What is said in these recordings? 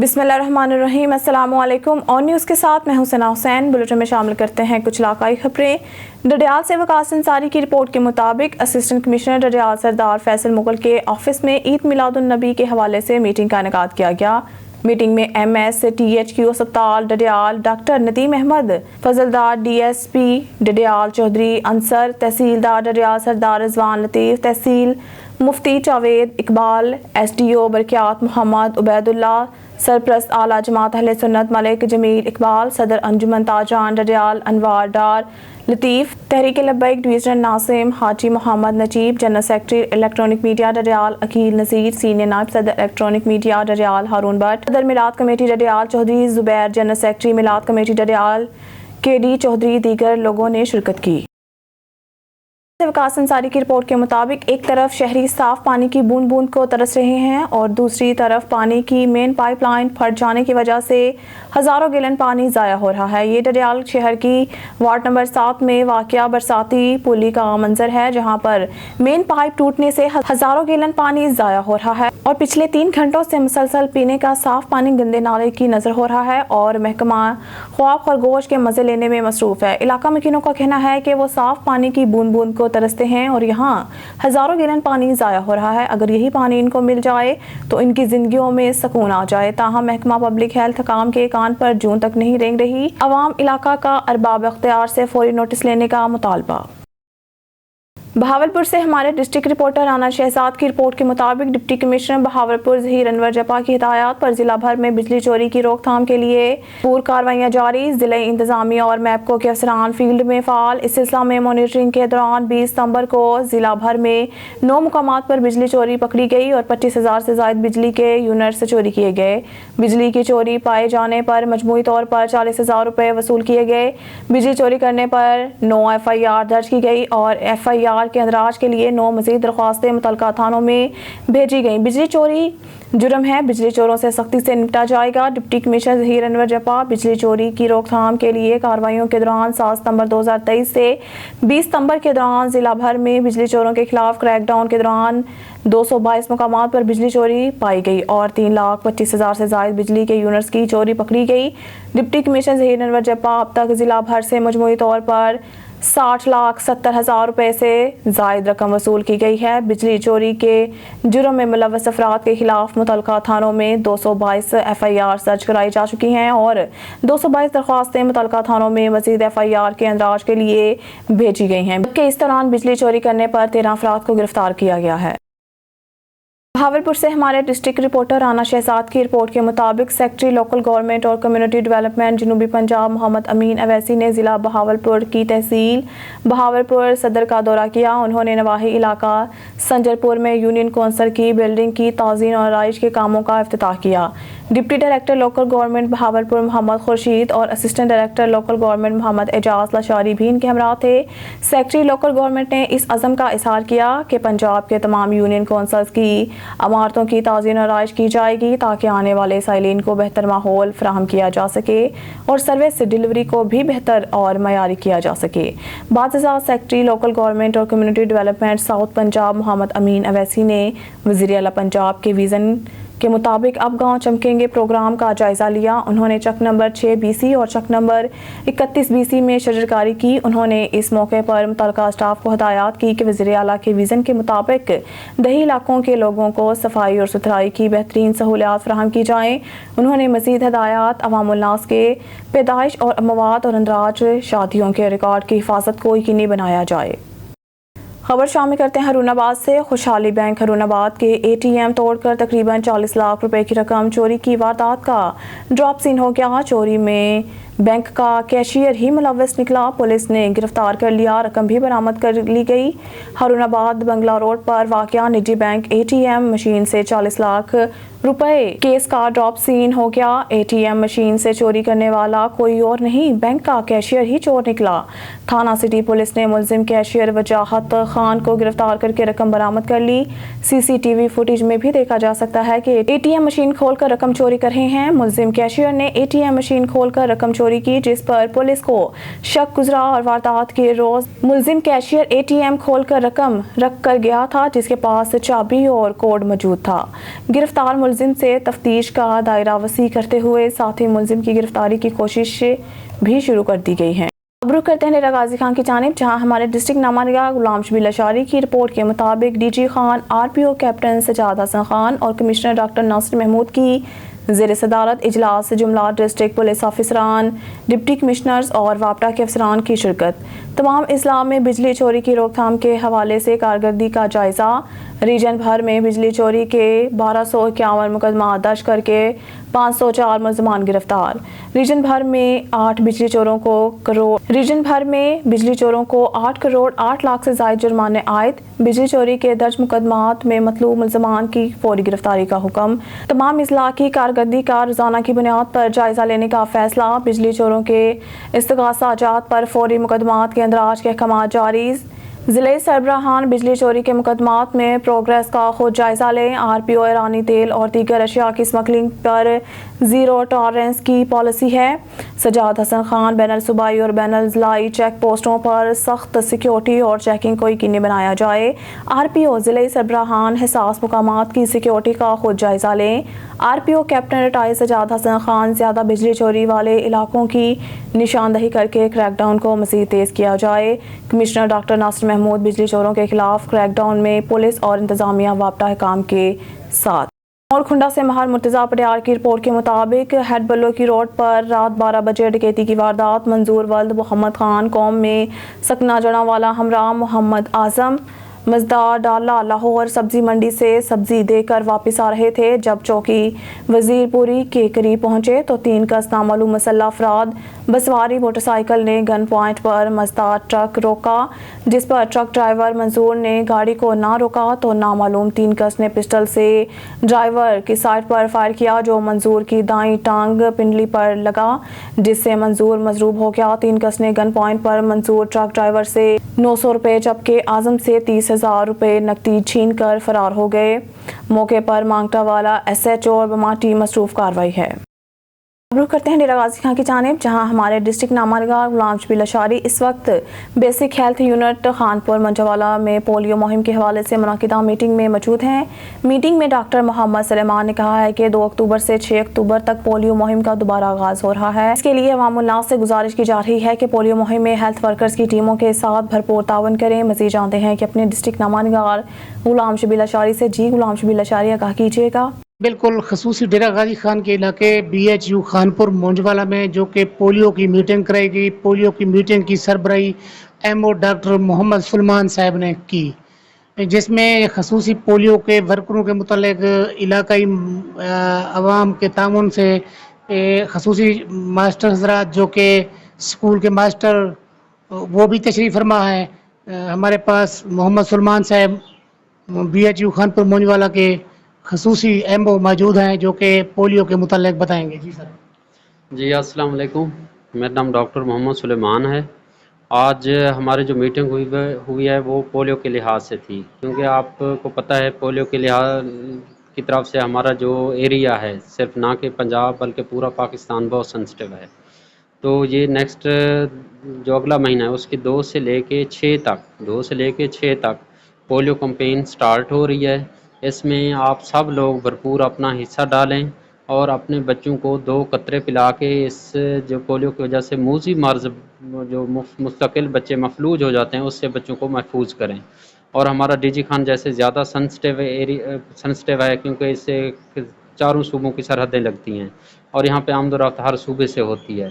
बिस्मिल्लाहिर्रहमानिर्रहीम। अस्सलाम वालेकुम। ऑन न्यूज़ के साथ मैं हुसैना हुसैन। बुलेटिन में शामिल करते हैं कुछ इलाकाई खबरें। डडियाल से वकास अंसारी की रिपोर्ट के मुताबिक असिस्टेंट कमिश्नर डडियाल सरदार फैसल मुगल के ऑफिस में ईद मिलादुन्नबी के हवाले से मीटिंग का इनेकाद किया गया। मीटिंग में MS/THQ अस्पताल डडियाल डॉक्टर नदीम अहमद, फजलदार DSP डडियाल चौधरी अंसर, तहसीलदार डडियाल सरदार रिजवान लतीफ़, तहसील मुफ्ती जावेद इकबाल, SDO बरकियात मोहम्मद उबैदुल्ला, सरप्रस्त आला जमात अहले सुन्नत मलिक जमील इकबाल, सदर अंजुमन ताजान Dadyal Anwar Dar Latif, Tehreek Labbaik division Nasim Haji Mohammad Najeeb, general secretary electronic media Dadyal Aqeel Nazir, senior नायब सदर इलेक्ट्रॉनिक मीडिया डडियाल हारून भट्ट, सदर मिलाद committee Dadyal Chaudhry Zubair, general secretary मिलाद कमेटी डडियाल KD चौधरी, दीगर लोगों ने शिरकत की। वकास अंसारी की रिपोर्ट के मुताबिक एक तरफ शहरी साफ पानी की बूंद बूंद को तरस रहे हैं और दूसरी तरफ पानी की मेन पाइपलाइन फट जाने की वजह से हज़ारों गैलन पानी ज़ाया हो रहा है। ये डडियाल शहर की वार्ड नंबर 7 में वाक़या बरसाती पुली का मंजर है, जहां पर मेन पाइप टूटने से हज़ारों गैलन पानी ज़ाया हो रहा है और पिछले 3 घंटों से मुसलसल पीने का साफ पानी गंदे नाले की नज़र हो रहा है और महकमा ख्वाब खरगोश के मज़े लेने में मसरूफ़ है। इलाका मकीनों का कहना है कि वो साफ पानी की बूंद बूंद को तरसते हैं और यहाँ हज़ारों गैलन पानी ज़ाया हो रहा है। अगर यही पानी इनको मिल जाए तो इनकी ज़िंदगियों में सुकून आ जाए। ताहम महकमा पब्लिक हेल्थ हकाम के कान पर जून तक नहीं रेंग रही। अवाम इलाका का अरबाब इख्तियार से फौरी नोटिस लेने का मुतालबा। बहावलपुर से हमारे डिस्ट्रिक्ट रिपोर्टर राना शहजाद की रिपोर्ट के मुताबिक डिप्टी कमिश्नर बहावलपुर ज़हीर अनवर जपा की हिदायत पर जिला भर में बिजली चोरी की रोकथाम के लिए पूरी कार्रवाइयाँ जारी। जिला इंतजामिया और मैपको के अफसरान फील्ड में फ़ाल। इस सिलसिला में मॉनिटरिंग के दौरान 20 सितंबर को जिला भर में 9 मुकामात पर बिजली चोरी पकड़ी गई और 25,000 से ज़ायद बिजली के यूनिट्स चोरी किए गए। बिजली की चोरी पाए जाने पर मजमूई तौर पर 40,000 रुपये वसूल किए गए। बिजली चोरी करने पर 9 FIR दर्ज की गई और FIR के अंदराज के लिए 9 मज़ीद दरख्वास्तें मुतलका थानों में भेजी गई। बिजली चोरी जुर्म है, बिजली चोरों से सख्ती से निपटा जाएगा। डिप्टी कमिश्नर ज़हीर अनवर जपा बिजली चोरी की रोकथाम के लिए कार्रवाइयों के दौरान 7 सितंबर 2023 से 20 सितंबर के दौरान जिला भर में बिजली चोरों के खिलाफ क्रैकडाउन के दौरान 222 मुकामात पर बिजली चोरी पाई गई और 3,25,000 से ज़ायद बिजली के यूनिट्स की चोरी पकड़ी गई। डिप्टी कमिश्नर ज़हीर अनवर जपा अब तक जिला भर से मजमूई तौर पर 60,70,000 रुपये से ज़ायद रकम वसूल की गई है। बिजली चोरी के जुर्म में मुलव्वस अफराद के खिलाफ मुतलका थानों में 222 FIR दर्ज कराई जा चुकी हैं और 222 दरख्वास्तें मुतलका थानों में मज़ीद FIR के अंदराज के लिए भेजी गई हैं। जबकि इस दौरान बिजली चोरी करने पर 13 अफराद को गिरफ्तार किया गया है। बहावलपुर से हमारे डिस्ट्रिक्ट रिपोर्टर राना शहजाद की रिपोर्ट के मुताबिक सेक्रेटरी लोकल गवर्नमेंट और कम्युनिटी डेवलपमेंट जनूबी पंजाब मोहम्मद अमीन अवैसी ने ज़िला बहावलपुर की तहसील बहावलपुर सदर का दौरा किया। उन्होंने नवाही इलाका संजरपुर में यूनियन कौंसिल की बिल्डिंग की तज़ीन और आराइश के कामों का इफ्तिताह किया। Deputy director local government Bahawalpur Mohammad Khurshid और assistant director local government Mohammad Ejaz Lashari भी इनके हमरा थे। सेक्रेटरी लोकल गवर्नमेंट ने इस अज़म का इज़हार किया कि पंजाब के तमाम यूनियन कौंसिल्स की इमारतों की तज़ीन और आराइश की जाएगी ताकि आने वाले साइलिन को बेहतर माहौल फराहम किया जा सके और सर्विस डिलीवरी को भी बेहतर और मयारी किया जा सके। बाज़ सेक्रेटरी लोकल गवर्नमेंट और community development South Punjab Mohammad Amin Awaisi ने वज़ीर आला पंजाब के विज़न के मुताबिक अब गांव चमकेंगे प्रोग्राम का जायज़ा लिया। उन्होंने चक नंबर 6 BC और चक नंबर 31 BC में शजरकारी की। उन्होंने इस मौके पर मुतलका स्टाफ को हिदायत की कि वज़ीर आला के विज़न के मुताबिक दही इलाकों के लोगों को सफाई और सुथराई की बेहतरीन सहूलियात फराहम की जाएँ। उन्होंने मज़ीद हिदायत अवामुल नास के पैदाइश और अमवात और अंदराज शादियों के रिकॉर्ड की हिफाजत को यकीनी बनाया जाए। खबर शामिल करते हैं हरूनाबाद से। खुशहाली बैंक हरूनाबाद के ATM तोड़कर तकरीबन 40 लाख रुपए की रकम चोरी की वारदात का ड्रॉप सीन हो गया। चोरी में बैंक का कैशियर ही मुलव्वस निकला। पुलिस ने गिरफ्तार कर लिया, रकम भी बरामद कर ली गई। हरूनाबाद बंगला रोड पर वाक़या निजी बैंक ATM मशीन से 40 लाख रुपए केस का ड्रॉप सीन हो गया। ATM मशीन से चोरी करने वाला कोई और नहीं, बैंक का कैशियर ही चोर निकला। थाना सिटी पुलिस ने मुलजिम कैशियर वजाहत खान को गिरफ्तार करके रकम बरामद कर ली। CCTV फुटेज में भी देखा जा सकता है कि ATM मशीन खोलकर रकम चोरी कर रहे हैं। मुलजिम कैशियर ने ATM मशीन खोलकर रकम चोरी चोरी की, जिस पर पुलिस को शक गुजरा और वारदात के रोज मुलजिम कैशियर ATM खोलकर रकम रख कर गया था, जिसके पास चाबी और कोड मौजूद था। गिरफ्तार मुलजिम से तफ्तीश का दायरा वसी करते हुए साथ ही मुलजिम की गिरफ्तारी की कोशिश भी शुरू कर दी गई है। अब रुख करते हैं डेरा गाजी खान की जानिब, जहां हमारे डिस्ट्रिक्ट नामानिगार गुलाम शबील अशारी की रिपोर्ट के मुताबिक DG Khan, RPO captain Sajjad Hasan Khan और कमिश्नर डॉक्टर नासिर महमूद की ज़ेर सदारत इजलास से जुमला डिस्ट्रिक्ट पुलिस ऑफिसरान, डिप्टी कमिश्नर्स और वापडा के अफसरान की शिरकत। तमाम इजलास में बिजली चोरी की रोकथाम के हवाले से कारकर्दगी का जायज़ा। रीजन भर में बिजली चोरी के 1251 मुकदमा दर्ज करके 504 मुलजमान गिरफ्तार। रीजन भर में 8 बिजली चोरों को 8 करोड़ 8 लाख से ज़ायद जुर्माने आयद। बिजली चोरी के दर्ज मुकदमात में मतलूब मुलजमान की फौरी गिरफ्तारी का हुक्म। तमाम इजला की कारकर्दगी का रोजाना की बुनियाद पर जायजा लेने का फैसला। बिजली चोरों के इस्तगासा जात पर फौरी मुकदमात के अंदराज के अहकाम जारी। ज़िले सरबराहान बिजली चोरी के मुकदमात में प्रोग्रेस का खुद जायजा लें। RPO ईरानी तेल और दीगर अशिया की स्मगलिंग पर ज़ीरो टॉलरेंस की पॉलिसी है। सजाद हसन खान, बैनुल सूबाई और बैनुल ज़िलाई चेक पोस्टों पर सख्त सिक्योरिटी और चेकिंग को यकीनी बनाया जाए। RPO ज़िले सरबराहान हिसास मुकामात की सिक्योरिटी का खुद जायजा लें। RPO captain retired Sajjad Hasan Khan, ज़्यादा बिजली चोरी वाले इलाकों की निशानदही करके क्रैकडाउन को मज़ीद तेज़ किया जाए। कमिश्नर डॉक्टर नासिर महमूद, बिजली चोरों के खिलाफ क्रैकडाउन में पुलिस और इंतजामिया वापडा काम के साथ। और खुंडा से महर मुर्तज़ा पटियाल की रिपोर्ट के मुताबिक हेड बल्लो की रोड पर रात 12 बजे डकैती की वारदात। मंजूर वल्द मोहम्मद खान कौम में सकना जड़ा वाला हमरा मोहम्मद आजम मजदार डाला लाहौर सब्जी मंडी से सब्जी देकर वापस आ रहे थे। जब चौकी वजीरपुरी के करीब पहुंचे तो 3 कस नामालूम मसल्ला अफराद बसवारी मोटरसाइकिल ने गन पॉइंट पर मजदार ट्रक रोका, जिस पर ट्रक ड्राइवर मंजूर ने गाड़ी को ना रोका तो नामालूम 3 कस ने पिस्टल से ड्राइवर की साइड पर फायर किया, जो मंजूर की दाईं टांग पिंडली पर लगा, जिससे मंजूर मजरूब हो गया। 3 कस ने गन पॉइंट पर मंजूर ट्रक ड्राइवर से 900 रुपये जबकि आजम से 30,000 रुपये नकदी छीन कर फरार हो गए। मौके पर मांगटा वाला SHO और बमा टीम मसरूफ कार्रवाई है। रुख करते हैं डेरा गाजी खान की जानिब, जहां हमारे डिस्ट्रिक्ट नामानिगार गुलाम शबील अशारी इस वक्त बेसिक हेल्थ यूनिट खानपुर मंजवाला में पोलियो मुहिम के हवाले से मुनाकिदा मीटिंग में मौजूद हैं। मीटिंग में डॉक्टर मोहम्मद सलेमान ने कहा है कि 2 अक्टूबर से 6 अक्टूबर तक पोलियो मुहिम का दोबारा आगाज हो रहा है। इसके लिए अवामुन्नास से गुजारिश की जा रही है कि पोलियो मुहिम में हेल्थ वर्कर्स की टीमों के साथ भरपूर तावन करें। मज़ीद जानते हैं कि अपने डिस्ट्रिक्ट नामानिगार गुलाम शबील अशारी से। जी गुलाम शबील अशारी, आगाह कीजिएगा। बिल्कुल, खसूसी डेरा गाजी खान के इलाके BHU खानपुर मोंजवाला में जो कि पोलियो की मीटिंग कराई। पोलियो की मीटिंग की सरबराही MO डॉक्टर मोहम्मद सलमान साहब ने की, जिसमें खसूसी पोलियो के वर्करों के मुतालिक इलाकाई अवाम के तामुन से खसूसी मास्टर हजरात जो कि स्कूल के मास्टर वो भी तशरीफ़ फरमा है। हमारे पास मोहम्मद सलमान साहब BHU खानपुर मोंजवाला के खसूसी MO मौजूद हैं जो कि पोलियो के मुतालिक बताएंगे। जी सर। जी अस्सलाम वालेकुम, मेरा नाम डॉक्टर मोहम्मद सुलेमान है। आज हमारी जो मीटिंग हुई है वो पोलियो के लिहाज से थी, क्योंकि आपको पता है पोलियो के लिहाज की तरफ से हमारा जो एरिया है सिर्फ ना कि पंजाब बल्कि पूरा पाकिस्तान बहुत सेंसिटिव है। तो ये नेक्स्ट जो अगला महीना है उसकी 2 से लेके 6 तक पोलियो कैंपेन स्टार्ट हो रही है। इसमें आप सब लोग भरपूर अपना हिस्सा डालें और अपने बच्चों को 2 कतरे पिला के इस जो पोलियो की वजह से मूजी मर्ज़ जो मुस्तकिल बच्चे मफलूज हो जाते हैं उससे बच्चों को महफूज करें। और हमारा DG खान जैसे ज़्यादा सेंसिटिव है क्योंकि इससे 4 सूबों की सरहदें लगती हैं और यहाँ पे आमदोरफ्त हर सूबे से होती है।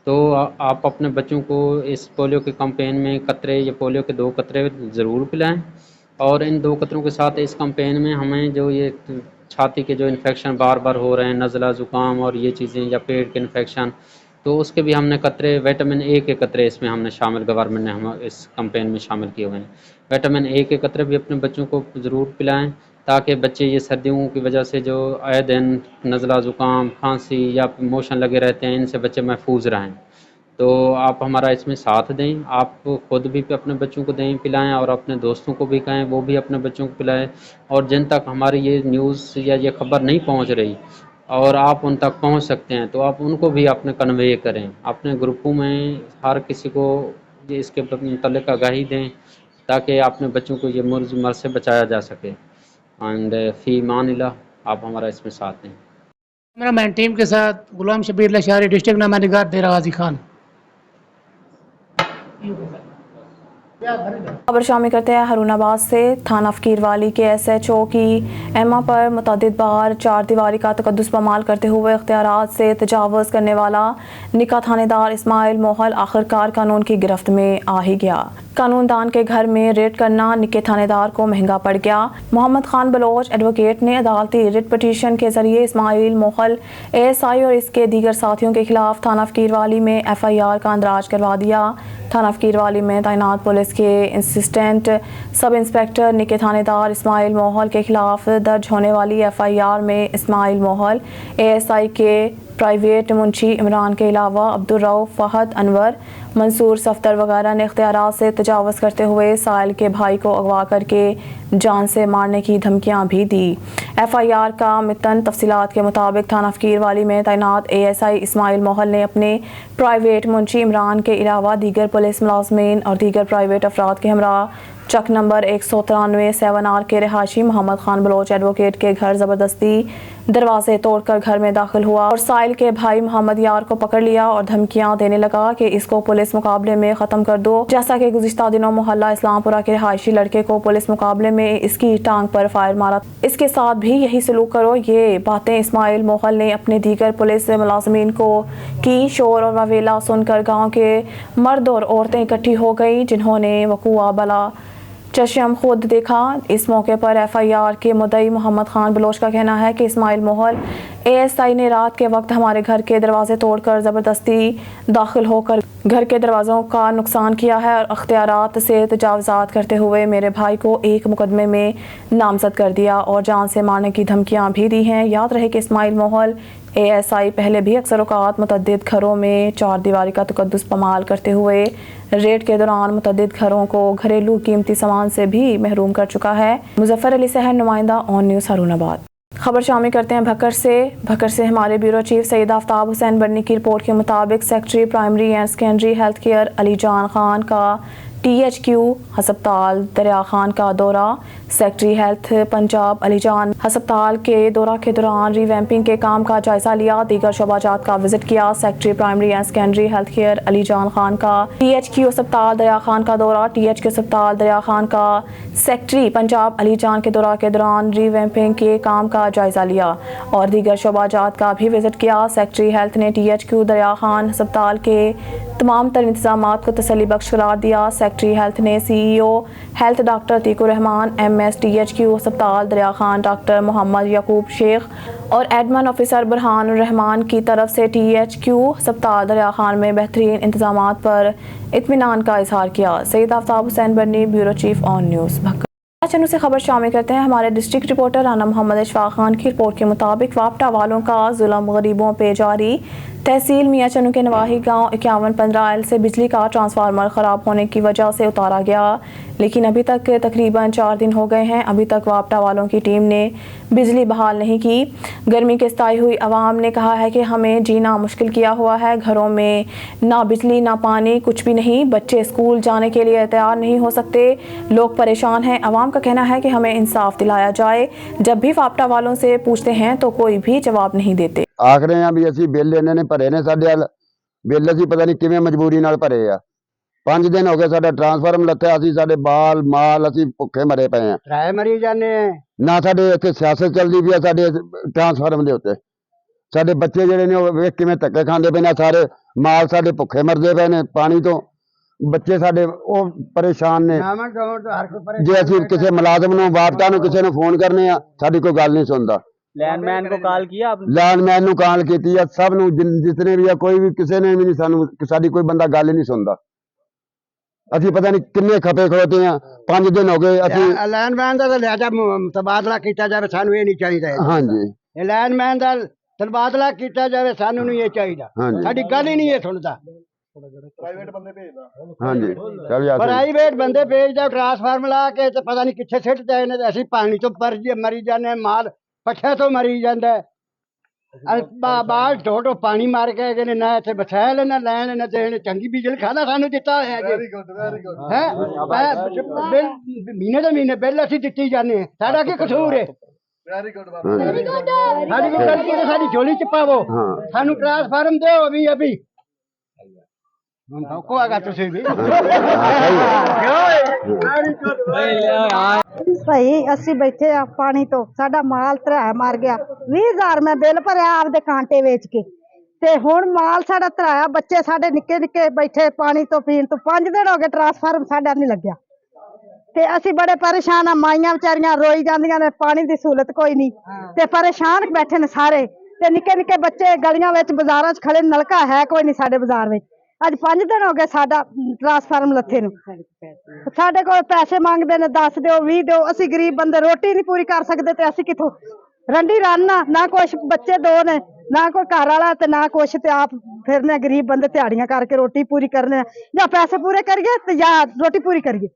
तो आप अपने बच्चों को इस पोलियो के कैंपेन में कतरे या पोलियो के 2 कतरे ज़रूर पिलाएं। और इन 2 कतरों के साथ इस कैंपेन में हमें जो ये छाती के जो इन्फेक्शन बार बार हो रहे हैं, नज़ला ज़ुकाम और ये चीज़ें या पेट के इन्फेक्शन, तो उसके भी हमने कतरे विटामिन A के कतरे इसमें हमने शामिल गवर्नमेंट ने हम इस कैंपेन में शामिल किए हुए हैं। विटामिन A के कतरे भी अपने बच्चों को ज़रूर पिलाएं ताकि बच्चे ये सर्दियों की वजह से जो आए दिन नज़ला ज़ुकाम खांसी या मोशन लगे रहते हैं इनसे बच्चे महफूज रहें। तो आप हमारा इसमें साथ दें, आप खुद भी अपने बच्चों को दें पिलाएं और अपने दोस्तों को भी कहें वो भी अपने बच्चों को पिलाएं। और जिन तक हमारी ये न्यूज़ या ये खबर नहीं पहुंच रही اور آپ ان تک پہنچ سکتے ہیں تو آپ ان کو بھی اپنے کنوے کریں، اپنے گروپوں میں ہر کسی کو یہ اس کے متعلق آگاہی دیں تاکہ اپنے بچوں کو یہ مرض سے بچایا جا سکے. اینڈ فی امان اللہ، آپ ہمارا اس میں ساتھ دیں. کیمرہ مین ٹیم کے ساتھ غلام شبیر لشاری، ڈسٹرکٹ نامہ نگار دیر غازی خان. خبر شامل کرتے ہیں ہارون آباد سے. تھانہ فقیر والی کے ایس ایچ او کی ایما پر متعدد بار چار دیواری کا تقدس پامال کرتے ہوئے اختیارات سے تجاوز کرنے والا نکاح تھانے دار اسماعیل موحل آخرکار قانون کی گرفت میں آ ہی گیا. قانون دان کے گھر میں ریڈ کرنا نکے تھانے دار کو مہنگا پڑ گیا. محمد خان بلوچ ایڈوکیٹ نے عدالتی ریٹ پٹیشن کے ذریعے اسماعیل موحل اے ایس آئی اور اس کے دیگر ساتھیوں کے خلاف تھانہ فقیر والی میں ایف آئی آر کا اندراج کروا دیا. تھانہ فقیر والی میں تعینات پولیس کے اسسٹنٹ سب انسپکٹر نکے تھانے دار اسماعیل موحل کے خلاف درج ہونے والی ایف آئی آر میں اسماعیل موحل اے ایس آئی کے پرائیویٹ منشی عمران کے علاوہ عبدالرؤف، فہد، انور، منصور صفدر وغیرہ نے اختیارات سے تجاوز کرتے ہوئے سائل کے بھائی کو اغوا کر کے جان سے مارنے کی دھمکیاں بھی دی. ایف آئی آر کا متن تفصیلات کے مطابق تھانہ فقیر والی میں تعینات اے ایس آئی اسماعیل موحل نے اپنے پرائیویٹ منشی عمران کے علاوہ دیگر پولیس ملازمین اور دیگر پرائیویٹ افراد کے ہمراہ چک نمبر 193 7R کے رہائشی محمد خان بلوچ ایڈوکیٹ کے گھر زبردستی دروازے توڑ کر گھر میں داخل ہوا اور سائل کے بھائی محمد یار کو پکڑ لیا اور دھمکیاں دینے لگا کہ اس کو پولیس مقابلے میں ختم کر دو. جیسا کہ گزشتہ دنوں محلہ اسلام پورہ کے رہائشی لڑکے کو پولیس مقابلے میں اس کی ٹانگ پر فائر مارا، اس کے ساتھ بھی یہی سلوک کرو. یہ باتیں اسماعیل موحل نے اپنے دیگر پولیس ملازمین کو کی. شور اور واویلا سن کر گاؤں کے مرد اور عورتیں اکٹھی ہو گئیں جنہوں نے وقوع بلا چشم خود دیکھا. اس موقع پر ایف آئی آر کے مدعی محمد خان بلوچ کا کہنا ہے کہ اسماعیل موحل اے ایس آئی نے رات کے وقت ہمارے گھر کے دروازے توڑ کر زبردستی داخل ہو کر گھر کے دروازوں کا نقصان کیا ہے اور اختیارات سے تجاوزات کرتے ہوئے میرے بھائی کو ایک مقدمے میں نامزد کر دیا اور جان سے مارنے کی دھمکیاں بھی دی ہیں. یاد رہے کہ اسماعیل موحل اے ایس آئی پہلے بھی اکثر اوقات متعدد گھروں میں چار دیواری کا تقدس پامال کرتے ہوئے ریڈ کے دوران متعدد گھروں کو گھریلو قیمتی سامان سے بھی محروم کر چکا ہے. مظفر علی سحر، نمائندہ آن نیوز، ہارون آباد. خبر شامل کرتے ہیں بھکر سے ہمارے بیورو چیف سید آفتاب حسین بڑنی کی رپورٹ کے مطابق secretary primary and secondary health care Ali Jan Khan کا ٹی ایچ کیو ہسپتال دریا خان کا دورہ. سیکٹری ہیلتھ پنجاب علی جان ہسپتال کے دورہ کے دوران ری ویمپنگ کے کام کا جائزہ لیا، دیگر شعبہ جات کا وزٹ کیا. Secretary primary and secondary health care Ali Jan Khan کا ٹی ایچ کیو ہسپتال دریا خان کا دورہ. ٹی ایچ کیو ہسپتال دریا خان کا سیکٹری پنجاب علی جان کے دورہ کے دوران ری ویمپنگ کے کام کا جائزہ لیا اور دیگر شعبہ جات کا بھی وزٹ کیا. سیکٹری ہیلتھ نے ٹی ایچ کیو دریا خان ہسپتال کے تمام تر انتظامات کو تسلی بخش قرار دیا. سیکٹری ہیلتھ نے C E O health doctor Atiq ur-Rehman, M S T H Q ہسپتال دریا خان ڈاکٹر محمد یعقوب شیخ اور ایڈمن آفیسر برہان الرحمان کی طرف سے ٹی ایچ کیو ہسپتال دریا خان میں بہترین انتظامات پر اطمینان کا اظہار کیا. سید آفتاب حسین بڑنی، بیورو چیف آن نیوز، بھکر. چنو سے خبر شامل کرتے ہیں ہمارے ڈسٹرکٹ رپورٹر رانا محمد اشفاق خان کی رپورٹ کے مطابق واپٹا والوں کا ظلم غریبوں پہ جاری. تحصیل میاں چنو کے نواحی گاؤں 5115 سے بجلی کا ٹرانسفارمر خراب ہونے کی وجہ سے اتارا گیا، لیکن ابھی تک تقریباً 4 دن ہو گئے ہیں، ابھی تک واپٹا والوں کی ٹیم نے بجلی بحال نہیں کی. گرمی کے ستائی ہوئی عوام نے کہا ہے کہ ہمیں جینا مشکل کیا ہوا ہے، گھروں میں نہ بجلی نہ پانی، کچھ بھی نہیں، بچے اسکول جانے کے لیے تیار نہیں ہو سکتے، لوگ پریشان ہیں. عوام کا کہنا ہے کہ ہمیں انصاف دلایا جائے. جب بھی واپٹا والوں سے پوچھتے ہیں تو کوئی بھی جواب نہیں دیتے. آخ رہے ہیں بھی اسی بل ਇਹਨਾਂ ਨੇ ਭਰੇ ਨੇ ਸਾਡੇ ਵੱਲ ਬਿੱਲ ਅਸੀਂ ਪਤਾ ਨਹੀਂ ਕਿਵੇਂ ਮਜਬੂਰੀ ਨਾਲ ਭਰੇ ਆ. 5 ਦਿਨ ਹੋ ਗਏ ਸਾਡਾ ਟਰਾਂਸਫਾਰਮ ਲੱਥਿਆ, ਅਸੀਂ ਸਾਡੇ ਬਾਲ ਮਾਲ ਅਸੀਂ ਭੁੱਖੇ ਮਰੇ ਪਏ ਆ, ਕਿਰਾਏ ਮਰੀ ਜਾਂਦੇ ਆ ਨਾ. ਸਾਡੇ ਇੱਥੇ ਸਿਆਸਤ ਚੱਲਦੀ ਪਈ ਆ ਸਾਡੇ ਟਰਾਂਸਫਾਰਮ ਦੇ ਉੱਤੇ. ਸਾਡੇ ਬੱਚੇ ਜਿਹੜੇ ਨੇ ਉਹ ਵੇਖ ਕਿਵੇਂ ਧੱਕੇ ਖਾਂਦੇ ਪਏ ਨੇ, ਸਾਰੇ ਮਾਲ ਸਾਡੇ ਭੁੱਖੇ ਮਰਦੇ ਪਏ ਨੇ ਪਾਣੀ ਤੋਂ. ਬੱਚੇ ਸਾਡੇ ਉਹ ਪਰੇਸ਼ਾਨ ਨੇ. ਜੇ ਅਸੀਂ ਕਿਸੇ ਮੁਲਾਜ਼ਮ ਨੂੰ ਵਾਪਟਾ ਨੂੰ ਕਿਸੇ ਨੂੰ ਫੋਨ ਕਰਨੇ ਆ, ਸਾਡੀ ਕੋਈ ਗੱਲ ਨਹੀਂ ਸੁਣਦਾ. لینڈ مین کو کال کیا آپ نے؟ لینڈ مین نو کال کیتی ہے، سب نو جتنے بھی کوئی بھی کسی نے بھی نہیں سانو ساری کوئی بندہ گل ہی نہیں سنتا. اسی پتہ نہیں کنے کھپے کھڑوتے ہیں. 5 دن ہو گئے. لینڈ مین کا لہجہ تبادلہ کیتا جائے، سانو یہ نہیں چاہیے. ہاں جی، لینڈ مین کا تبادلہ کیتا جائے، سانو نہیں یہ چاہیے. ہاں جی، ساری گل ہی نہیں یہ سنتا. ہاں جی. چل جا پرائیویٹ بندے بھیجدا ٹرانسفارمر لا کے تے پتہ نہیں کتنے سٹ دے نے. اسی پانی تو مری جانے، مال پٹھے تو مری جاندا. ਬਾਲ ਢੋਟੋ ਪਾਣੀ ਮਾਰ ਕੇ ਗਏ ਨੇ, ਨਾ ਇੱਥੇ ਬਛਾਇਆ ਲੈਣਾ ਲੈਣ ਨਾ ਤੇ ਚੰਗੀ ਬਿਜਲ ਖਾਣਾ ਸਾਨੂੰ ਦਿੱਤਾ ਹੋਇਆ ਜੀ। ਹੈ ਬਿੱਲ ਮਹੀਨੇ ਦੇ ਮਹੀਨੇ ਬਿੱਲ ਅਸੀਂ ਦਿੱਤੀ ਜਾਂਦੇ ਹਾਂ, ਸਾਡਾ ਕੀ ਕਸੂਰ ਹੈ? ਸਾਡੀ ਕੋਈ ਗਲਤੀ ਹੈ, ਸਾਡੀ ਝੋਲੀ ਚ ਪਾਵੋ, ਸਾਨੂੰ ਟ੍ਰਾਂਸਫਾਰਮ ਦਿਓ ਅਭੀ ਅਭੀ। ਹੁਣ ਠੋਕੋ ਆਗਾ ਤੁਸੀਂ ਵੀ ਭਾਈ ਅਸੀਂ ਬੈਠੇ ਆ ਪਾਣੀ ਤੋਂ, ਸਾਡਾ ਮਾਲ ਧਰਾਇਆ ਮਰ ਗਿਆ। 20,000 ਮੈਂ ਬਿੱਲ ਭਰਿਆ ਆਪਦੇ ਕਾਂਟੇ ਵੇਚ ਕੇ, ਤੇ ਹੁਣ ਮਾਲ ਸਾਡਾ ਧਰਾਇਆ, ਬੱਚੇ ਸਾਡੇ ਨਿੱਕੇ ਨਿੱਕੇ ਬੈਠੇ ਪਾਣੀ ਤੋਂ ਪੀਣ ਤੋਂ। 5 ਦਿਨ ਹੋ ਗਏ ਟ੍ਰਾਂਸਫਾਰਮ ਸਾਡਾ ਨਹੀਂ ਲੱਗਿਆ, ਤੇ ਅਸੀਂ ਬੜੇ ਪਰੇਸ਼ਾਨ ਆ। ਮਾਈਆਂ ਵਿਚਾਰੀਆਂ ਰੋਈ ਜਾਂਦੀਆਂ ਨੇ, ਪਾਣੀ ਦੀ ਸਹੂਲਤ ਕੋਈ ਨਹੀਂ, ਤੇ ਪਰੇਸ਼ਾਨ ਬੈਠੇ ਨੇ ਸਾਰੇ, ਤੇ ਨਿੱਕੇ ਨਿੱਕੇ ਬੱਚੇ ਗਲੀਆਂ ਵਿੱਚ ਬਾਜ਼ਾਰਾਂ 'ਚ ਖੜੇ, ਨਲਕਾ ਹੈ ਕੋਈ ਨਹੀਂ ਸਾਡੇ ਬਾਜ਼ਾਰ ਵਿੱਚ। ਅੱਜ 5 ਦਿਨ ਹੋ ਗਏ ਸਾਡਾ ਟ੍ਰਾਂਸਫਾਰਮ ਲੱਥੇ ਨੂੰ, ਸਾਡੇ ਕੋਲ ਪੈਸੇ ਮੰਗਦੇ ਨੇ, 10 ਦਿਓ 20 ਦਿਓ। ਅਸੀਂ ਗਰੀਬ ਬੰਦੇ ਰੋਟੀ ਨਹੀਂ ਪੂਰੀ ਕਰ ਸਕਦੇ, ਤੇ ਅਸੀਂ ਕਿੱਥੋਂ ਰੰਡੀ ਰਾਨਾ, ਨਾ ਕੁਛ ਬੱਚੇ 2 ਨੇ, ਨਾ ਕੋਈ ਘਰ ਵਾਲਾ ਤੇ ਨਾ ਕੁਛ, ਤੇ ਆਪ ਫਿਰਨੇ ਗਰੀਬ ਬੰਦੇ ਦਿਹਾੜੀਆਂ ਕਰਕੇ ਰੋਟੀ ਪੂਰੀ ਕਰਨੇ, ਜਾਂ ਪੈਸੇ ਪੂਰੇ ਕਰੀਏ ਤੇ ਜਾਂ ਰੋਟੀ ਪੂਰੀ ਕਰੀਏ।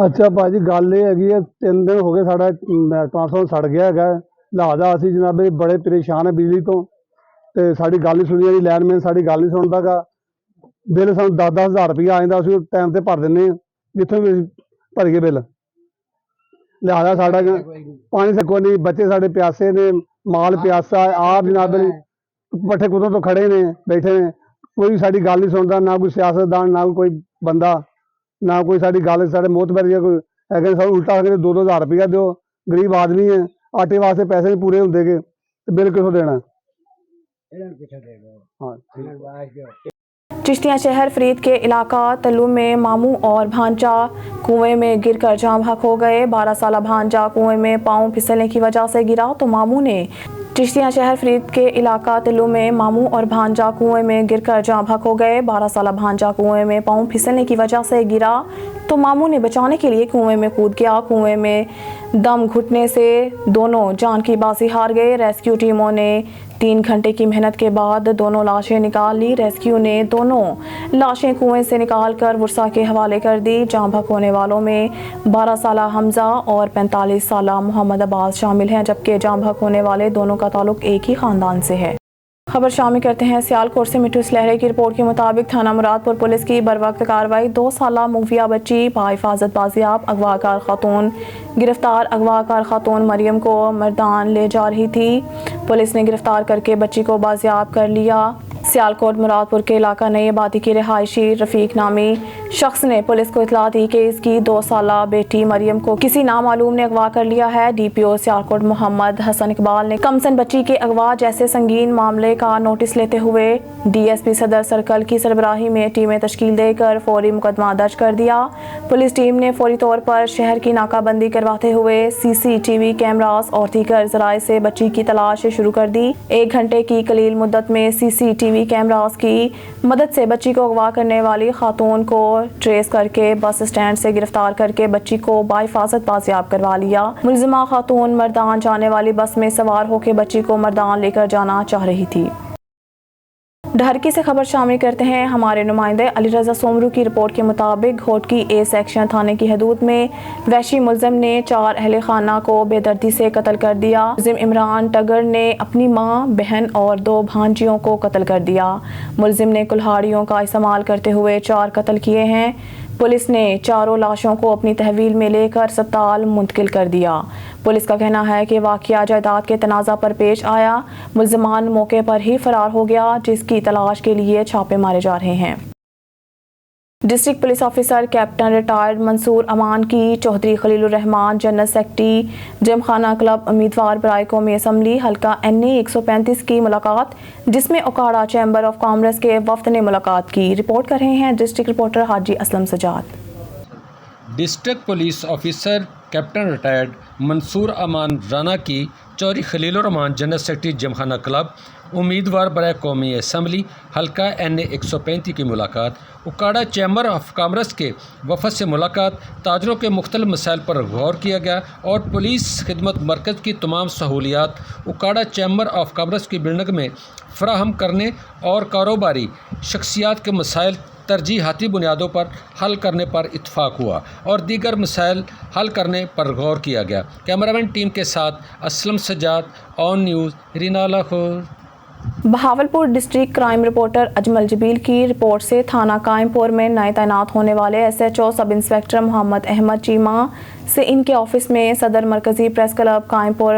ਅੱਛਾ ਭਾਜੀ, ਗੱਲ ਇਹ ਹੈਗੀ ਹੈ 3 ਦਿਨ ਹੋ ਗਏ ਸਾਡਾ ਟ੍ਰਾਂਸਫਾਰਮਰ ਸੜ ਗਿਆ ਹੈਗਾ, ਲਿਹਾਜ਼ਾ ਅਸੀਂ ਜਨਾਬ ਬੜੇ ਪਰੇਸ਼ਾਨ ਹੈ ਬਿਜਲੀ ਤੋਂ, ਤੇ ਸਾਡੀ ਗੱਲ ਨਹੀਂ ਸੁਣੀ ਜਾਂਦੀ। ਲਾਈਨਮੈਨ ਸਾਡੀ ਗੱਲ ਨਹੀਂ ਸੁਣਦਾ ਗਾ। ਬਿੱਲ ਸਾਨੂੰ 10-10 ਹਜ਼ਾਰ ਰੁਪਈਆ ਆ ਜਾਂਦਾ, ਅਸੀਂ ਉਹ ਟਾਈਮ ਤੇ ਭਰ ਦਿੰਦੇ ਹਾਂ ਜਿੱਥੋਂ ਵੀ ਭਰੀਏ ਬਿੱਲ। ਲਿਹਾਜ਼ਾ ਸਾਡਾ ਪਾਣੀ ਸੇ ਕੋਈ ਨਹੀਂ, ਬੱਚੇ ਸਾਡੇ ਪਿਆਸੇ ਨੇ, ਮਾਲ ਪਿਆਸਾ, ਆਪ ਜਨਾਬ ਪੱਠੇ ਕੁੱਤੋਂ ਤੋਂ ਖੜੇ ਨੇ ਬੈਠੇ ਨੇ, ਕੋਈ ਸਾਡੀ ਗੱਲ ਨਹੀਂ ਸੁਣਦਾ, ਨਾ ਕੋਈ ਸਿਆਸਤਦਾਨ, ਨਾ ਕੋਈ ਬੰਦਾ, ਨਾ ਕੋਈ ਸਾਡੀ ਗੱਲ। ਸਾਡੇ ਮੋਹਤਬਰ ਜਿਹਾ ਕੋਈ ਹੈਗੇ, ਸਾਨੂੰ ਉਲਟਾ ਕਹਿੰਦੇ 2-2 ਹਜ਼ਾਰ ਰੁਪਈਆ ਦਿਓ, ਗਰੀਬ ਆਦਮੀ ਹੈ, ਆਟੇ ਵਾਸਤੇ ਪੈਸੇ ਨਹੀਂ ਪੂਰੇ ਹੁੰਦੇ ਗੇ, ਤੇ ਬਿੱਲ ਕਿੱਥੋਂ ਦੇਣਾ? हाँ चिश्तिया शहर फरीद के इलाका तल्लू में मामू और भांजा कुएं में गिरकर जाम हक हो गए। 12 साला भांजा कुएं में पांव फिसलने की वजह से गिरा तो मामू ने चिश्तिया शहर फरीद के इलाका तल्लू में मामू और भांजा कुएं में गिरकर जाम हक हो गए। 12 साला भांजा कुएं में पांव फिसलने की वजह से गिरा तो मामू ने बचाने के लिए कुएं में कूद गया। कुएं में दम घुटने से दोनों जान की बाजी हार गए। रेस्क्यू टीमों ने 3 घंटे की मेहनत के बाद दोनों लाशें निकाल ली। रेस्क्यू ने दोनों लाशें कुएं से निकालकर वर्सा के हवाले कर दी। जाम भक होने वालों में 12 साला हमजा और 45 साला मोहम्मद अब्बास शामिल हैं, जबकि जाम भक होने वाले दोनों का ताल्लुक एक ही खानदान से है। खबर शामिल करते हैं सियालकोट से। मिठू इसलहरे की रिपोर्ट के मुताबिक थाना मुरादपुर पुलिस की बरवक्त कार्रवाई। 2 साला मुगविया बच्ची बाहिफाजत बाजियाब। अगवाकार खातून गिरफ्तार। अगवाकार खातून मरियम को मर्दान ले जा रही थी। पुलिस ने गिरफ्तार करके बच्ची को बाजियाब कर लिया। सियालकोट मुरादपुर के इलाका नई आबादी की रिहायशी रफ़ीक नामी शख्स ने पुलिस को इतला दी कि इसकी 2 साला बेटी मरियम को किसी नामालूम ने अगवा कर लिया है। DPO सियालकोट मोहम्मद हसन इकबाल ने कमसन बच्ची के अगवा जैसे संगीन मामले का नोटिस लेते हुए DSP सदर सर्कल की सरबराही में टीमें तश्कील देकर फौरी मुकदमा दर्ज कर दिया। पुलिस टीम ने फौरी तौर पर शहर की नाकाबंदी करवाते हुए CCTV कैमरास और दीगर जराए से बच्ची की तलाश शुरू कर दी। 1 घंटे की कलील मुद्दत में CCTV कैमरास की मदद से बच्ची को अगवा करने वाली खातून को ट्रेस करके बस स्टैंड से गिरफ्तार करके बच्ची को बाहिफाजत बाजियाब करवा लिया। मुलजिमा खातून मर्दान जाने वाली बस में सवार होकर बच्ची को मर्दान लेकर जाना चाह रही थी। ढरकी से खबर शामिल करते हैं। हमारे नुमाइंदे अली रजा सोमरू की रिपोर्ट के मुताबिक घोटकी A सेक्शन थाने की हदूद में वहशी मुलजिम ने 4 अहले खाना को बेदर्दी से कत्ल कर दिया। मुलजिम इमरान टगर ने अपनी मां, बहन और 2 भांजियों को कत्ल कर दिया। मुलजिम ने कुल्हाड़ियों का इस्तेमाल करते हुए 4 कत्ल किए हैं। पुलिस ने चारों लाशों को अपनी तहवील में लेकर अस्पताल मुंतकिल कर दिया। पुलिस का कहना है कि वाक़या जायदाद के तनाज़ा पर पेश आया। मुलज़मान मौके पर ही फरार हो गया, जिसकी तलाश के लिए छापे मारे जा रहे हैं। District police officer captain retired Mansoor Aman की Chaudhry Khalil-ur Rahman general secretary Gymkhana club उम्मीदवार बराए कौमी असम्बली हल्का NA 135 की मुलाकात, जिसमें ओकाड़ा चैम्बर ऑफ कॉमर्स के वफ्द ने मुलाकात की। रिपोर्ट कर रहे हैं district reporter Haji Aslam Sajjad. District police officer captain retired Mansoor Aman Rana की Chaudhry Khalil-ur Rahman general secretary Gymkhana club उम्मीदवार बराए कौमी असम्बली हल्का NA 135 की मुलाकात, उकाड़ा चैम्बर ऑफ कॉमर्स के वफद से मुलाकात, ताजरों के मुख्तलिफ मसाइल पर गौर किया गया और पुलिस खिदमत मरकज़ की तमाम सहूलियात उकाड़ा चैम्बर ऑफ कॉमर्स की बिल्डिंग में फ़राहम करने और कारोबारी शख्सियात के मसाइल ترجیحاتی بنیادوں پر حل کرنے پر اتفاق ہوا اور دیگر مسائل حل کرنے پر غور کیا گیا۔ کیمرامین ٹیم کے ساتھ اسلم سجاد، آن نیوز، رینا Lahore. Bahawalpur district crime reporter Ajmal Jabil کی رپورٹ سے تھانہ قائم پور میں نئے تعینات ہونے والے SHO سب انسپکٹر محمد احمد چیمہ سے ان کے آفس میں صدر مرکزی پریس کلب قائم پور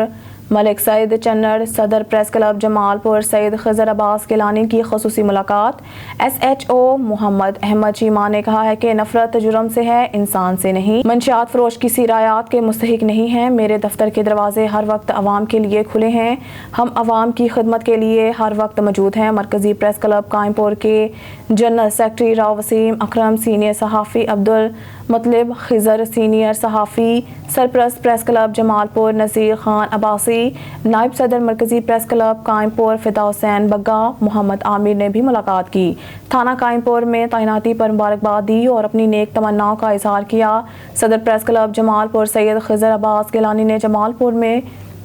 ملک سعید چنر، صدر پریس کلب جمال پور سید خضر عباس گیلانی کی خصوصی ملاقات۔ SHO محمد احمد چیمہ نے کہا ہے کہ نفرت جرم سے ہے، انسان سے نہیں۔ منشیات فروش کسی رعایت کے مستحق نہیں ہیں۔ میرے دفتر کے دروازے ہر وقت عوام کے لیے کھلے ہیں، ہم عوام کی خدمت کے لیے ہر وقت موجود ہیں۔ مرکزی پریس کلب قائم پور کے جنرل سیکرٹری راؤ وسیم اکرم، سینئر صحافی عبدالمطلب خضر، سینئر صحافی سرپرست پریس کلب جمال پور نذیر خان عباسی، نائب صدر مرکزی پریس کلب قائم پور فدا حسین بگا، محمد عامر نے بھی ملاقات کی۔ تھانہ قائم پور میں تعیناتی پر مبارکباد دی اور اپنی نیک تمناؤں کا اظہار کیا۔ صدر پریس کلب جمال پور سید خضر عباس گیلانی نے جمال پور میں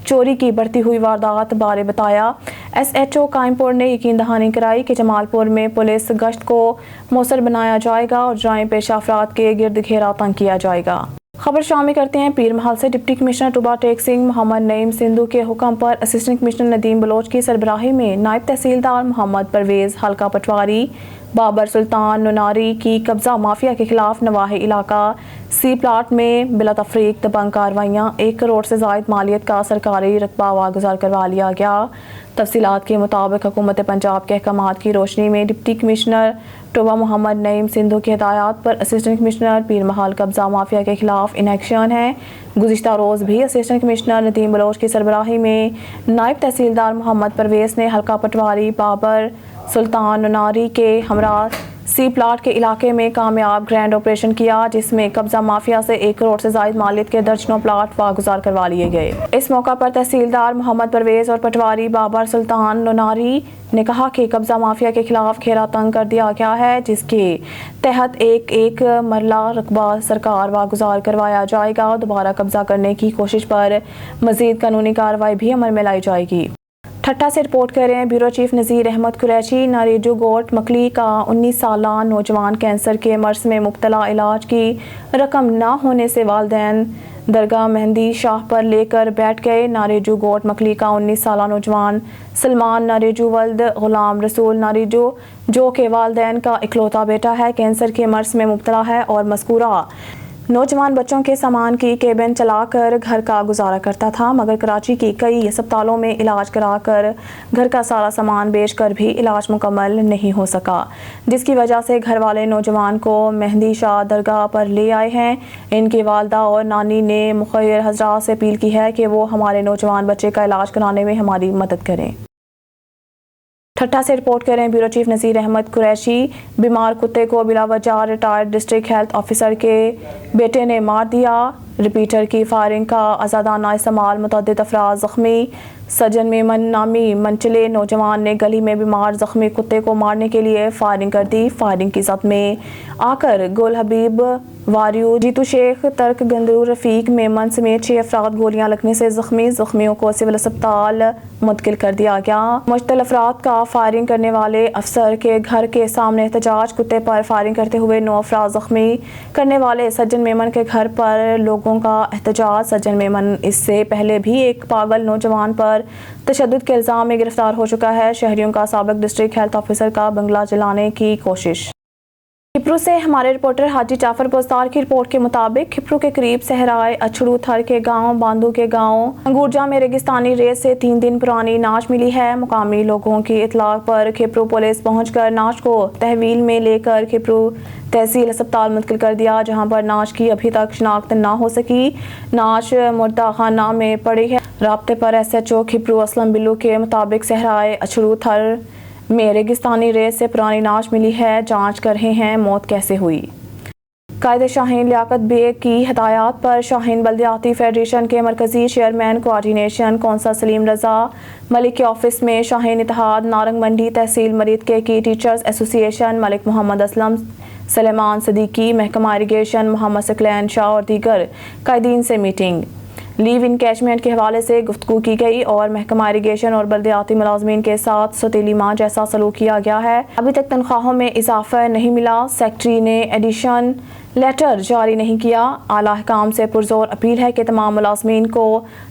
چوری کی بڑھتی ہوئی واردات بارے بتایا۔ SHO قائم پور نے یقین دہانی کرائی کہ جمال پور میں پولیس گشت کو مؤثر بنایا جائے گا اور جرائم پیشہ افراد کے گرد گھیرا تنگ کیا جائے گا۔ خبر شامل کرتے ہیں پیر محل سے۔ ڈپٹی کمشنر ٹوبا ٹیک سنگھ محمد نعیم سندھو کے حکم پر اسسٹنٹ کمشنر ندیم بلوچ کی سربراہی میں نائب تحصیلدار محمد پرویز، حلقہ پٹواری بابر سلطان نناری کی قبضہ مافیا کے خلاف نواحی علاقہ سی پلاٹ میں بلا تفریق دبنگ کارروائیاں، 1 کروڑ سے زائد مالیت کا سرکاری رقبہ واگزار کروا لیا گیا۔ تفصیلات کے مطابق حکومت پنجاب کے احکامات کی روشنی میں ڈپٹی کمشنر ٹوبا محمد نعیم سندھو کی ہدایات پر اسسٹنٹ کمشنر پیر محل قبضہ مافیا کے خلاف ان ایکشن ہے۔ گزشتہ روز بھی اسسٹنٹ کمشنر ندیم بلوچ کی سربراہی میں نائب تحصیلدار محمد پرویز نے حلقہ پٹواری بابر سلطان نناری کے ہمراہ سی پلاٹ کے علاقے میں کامیاب گرینڈ آپریشن کیا، جس میں قبضہ مافیا سے 1 کروڑ سے زائد مالیت کے درجنوں پلاٹ واگزار کروا لیے گئے۔ اس موقع پر تحصیلدار محمد پرویز اور پٹواری بابر سلطان نناری نے کہا کہ قبضہ مافیا کے خلاف گھیرا تنگ کر دیا گیا ہے، جس کے تحت ایک مرلہ رقبہ سرکار واگزار کروایا جائے گا۔ دوبارہ قبضہ کرنے کی کوشش پر مزید قانونی کارروائی بھی عمل میں لائی جائے گی۔ ٹھٹہ سے رپورٹ کر رہے ہیں بیورو چیف نذیر احمد قریشی۔ ناریجو گوٹ مکلی کا 19 سالہ نوجوان کینسر کے مرض میں مبتلا، علاج کی رقم نہ ہونے سے والدین درگاہ مہندی شاہ پر لے کر بیٹھ گئے۔ ناریجو گوٹ مکلی کا 19 سالہ نوجوان سلمان ناریجو ولد غلام رسول ناریجو، جو کہ والدین کا اکلوتا بیٹا ہے، کینسر کے مرض میں مبتلا ہے اور مذکورہ نوجوان بچوں کے سامان کی کیبن چلا کر گھر کا گزارا کرتا تھا، مگر کراچی کی کئی ہسپتالوں میں علاج کرا کر گھر کا سارا سامان بیچ کر بھی علاج مکمل نہیں ہو سکا، جس کی وجہ سے گھر والے نوجوان کو مہندی شاہ درگاہ پر لے آئے ہیں۔ ان کی والدہ اور نانی نے مخیر حضرات سے اپیل کی ہے کہ وہ ہمارے نوجوان بچے کا علاج کرانے میں ہماری مدد کریں۔ ٹھٹہ سے رپورٹ کر رہے ہیں بیورو چیف نذیر احمد قریشی۔ بیمار کتے کو بلا وجہ ریٹائرڈ ڈسٹرکٹ ہیلتھ آفیسر کے بیٹے نے مار دیا۔ ریپیٹر کی فائرنگ کا آزادانہ استعمال، متعدد افراد زخمی۔ سجن میمن نامی منچلے نوجوان نے گلی میں بیمار زخمی کتے کو مارنے کے لیے فائرنگ کر دی۔ فائرنگ کی زد میں آ کر گل حبیب واریو، جیتو شیخ، ترک گندرو، رفیق میمن سمیت 6 افراد گولیاں لگنے سے زخمی۔ زخمیوں کو سول اسپتال منتقل کر دیا گیا۔ مشتعل افراد کا فائرنگ کرنے والے افسر کے گھر کے سامنے احتجاج، کتے پر فائرنگ کرتے ہوئے 9 افراد زخمی۔ کرنے والے سجن میمن کے گھر پر لوگوں کا احتجاج۔ سجن میمن اس سے پہلے بھی ایک پاگل نوجوان پر تشدد کے الزام میں گرفتار ہو چکا ہے۔ شہریوں کا سابق ڈسٹرکٹ ہیلتھ آفیسر کا بنگلہ جلانے کی کوشش۔ کھپرو سے ہمارے رپورٹر حاجی جعفر پوستار کی رپورٹ کے مطابق کھپرو کے قریب صحرائے اچھڑو تھر کے گاؤں باندو کے گاؤں انگورجا میں ریگستانی ریت سے 3 دن پرانی نعش ملی ہے۔ مقامی لوگوں کی اطلاع پر کھپرو پولیس پہنچ کر نعش کو تحویل میں لے کر کھپرو تحصیل اسپتال منتقل کر دیا، جہاں پر نعش کی ابھی تک شناخت نہ ہو سکی۔ نعش مردہ خانہ میں پڑی ہے۔ رابطے پر SHO کھپرو اسلم بلو کے مطابق صحرائے اچھڑو تھر میں ریگستانی ریت سے پرانی نعش ملی ہے، جانچ کر رہے ہیں موت کیسے ہوئی۔ قائد شاہین لیاقت بیگ کی ہدایات پر شاہین بلدیاتی فیڈریشن کے مرکزی چیئرمین کوآرڈینیشن کونسل سلیم رضا ملک کے آفس میں شاہین اتحاد نارنگ منڈی تحصیل مریدکے کی ٹیچرز ایسوسی ایشن ملک محمد اسلم سلیمان صدیقی، محکمہ اریگیشن محمد ثقلین شاہ اور دیگر قائدین سے میٹنگ۔ लीव इनकैशमेंट के हवाले से गुफ्तगू की गई और महकमा इरीगेशन और बल्दियाती मुलाजमीन के साथ सौतेली माँ जैसा सलूक किया गया है। अभी तक तनख्वाहों में इजाफा नहीं मिला। सेक्रेटरी ने एडिशन लेटर जारी नहीं किया। आला हकाम से पुरजोर अपील है कि तमाम मुलाजमीन को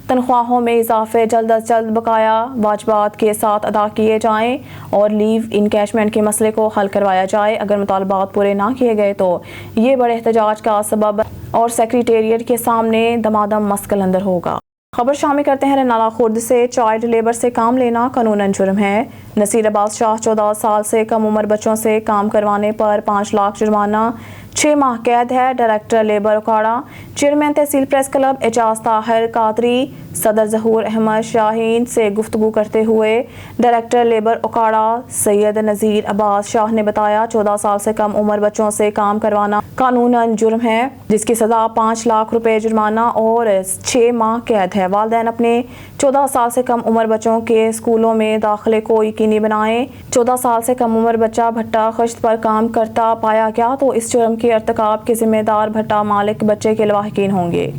तनख्वाहों में इजाफे जल्द अज जल्द बकाया वाजबात के साथ अदा किए जाएँ और लीव इनकैशमेंट के मसले को हल करवाया जाए। अगर मुतालबात पूरे ना किए गए तो ये बड़े एहतजाज का सबब और सेक्रेटेरिएट के सामने दमादम मस्कल अंदर होगा। खबर शामिल करते हैं रनाला खुर्द से। चाइल्ड लेबर से काम लेना कानूनन जुर्म है। नसीर अब्बास शाह 14 साल से कम उम्र बच्चों से काम करवाने पर 5 लाख जुर्माना, 6 माह कैद है। डायरेक्टर लेबर उकाड़ा, चेयरमैन तहसील प्रेस क्लब एजाज ताहिर कादरी, सदर जहूर अहमद शाहीन से गुफ्तगू करते हुए डायरेक्टर लेबर उकाड़ा सैयद नज़ीर अब्बास शाह ने बताया 14 साल से कम उम्र बच्चों से काम करवाना कानूनन जुर्म है, जिसकी सज़ा 5 लाख रुपए जुर्माना और 6 माह कैद है। वालिदैन अपने 14 साल से कम उम्र बच्चों के स्कूलों में दाखिले को यकीनी बनाएं। 14 साल से कम उम्र बच्चा भट्टा खश्त पर काम करता पाया गया तो इस जुर्म के इर्तिकाब के जिम्मेदार भट्टा मालिक बच्चे के लवाहिकीन होंगे।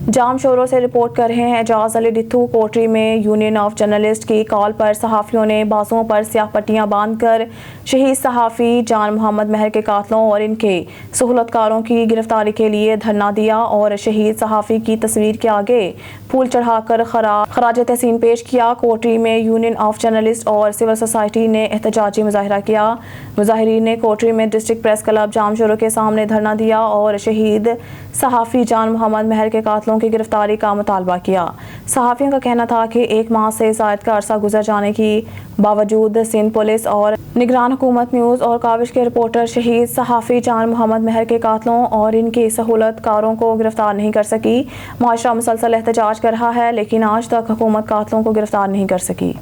जाम शोरों से रिपोर्ट कर रहे हैं एजाज अली डिथू। कोटरी में यूनियन ऑफ जर्नलिस्ट की कॉल पर सहाफ़ियों ने बाजुओं पर स्याह पट्टियां बांधकर शहीद सहाफ़ी जान मोहम्मद महर के कातलों और इनके सहूलतकारों की गिरफ्तारी के लिए धरना दिया और शहीद सहाफ़ी की तस्वीर के आगे फूल चढ़ाकर खराज तहसीन पेश किया। कोटरी में यूनियन ऑफ जर्नलिस्ट और सिविल सोसाइटी ने एहतजाजी मुजाहिरा किया। मुजाहिरीन ने कोटरी में डिस्ट्रिक्ट प्रेस क्लब जाम शोरों के सामने धरना दिया और शहीद सहाफ़ी जान मोहम्मद महर के कातलों की गिरफ्तारी का मुतालबा किया। सहाफ़ियों का कहना था कि 1 माह से ज़ायद का अरसा गुजर जाने की बावजूद सिंध पुलिस और निगरान हुकूमत न्यूज़ और काबिश के रिपोर्टर शहीद सहाफ़ी जान मोहम्मद महर के कातलों और इनके सहूलतकारों को गिरफ्तार नहीं कर सकी। मुआशरा मुसलसल एहतजाज कर रहा है लेकिन आज तक हुकूमत कातलों को गिरफ्तार नहीं कर सकी।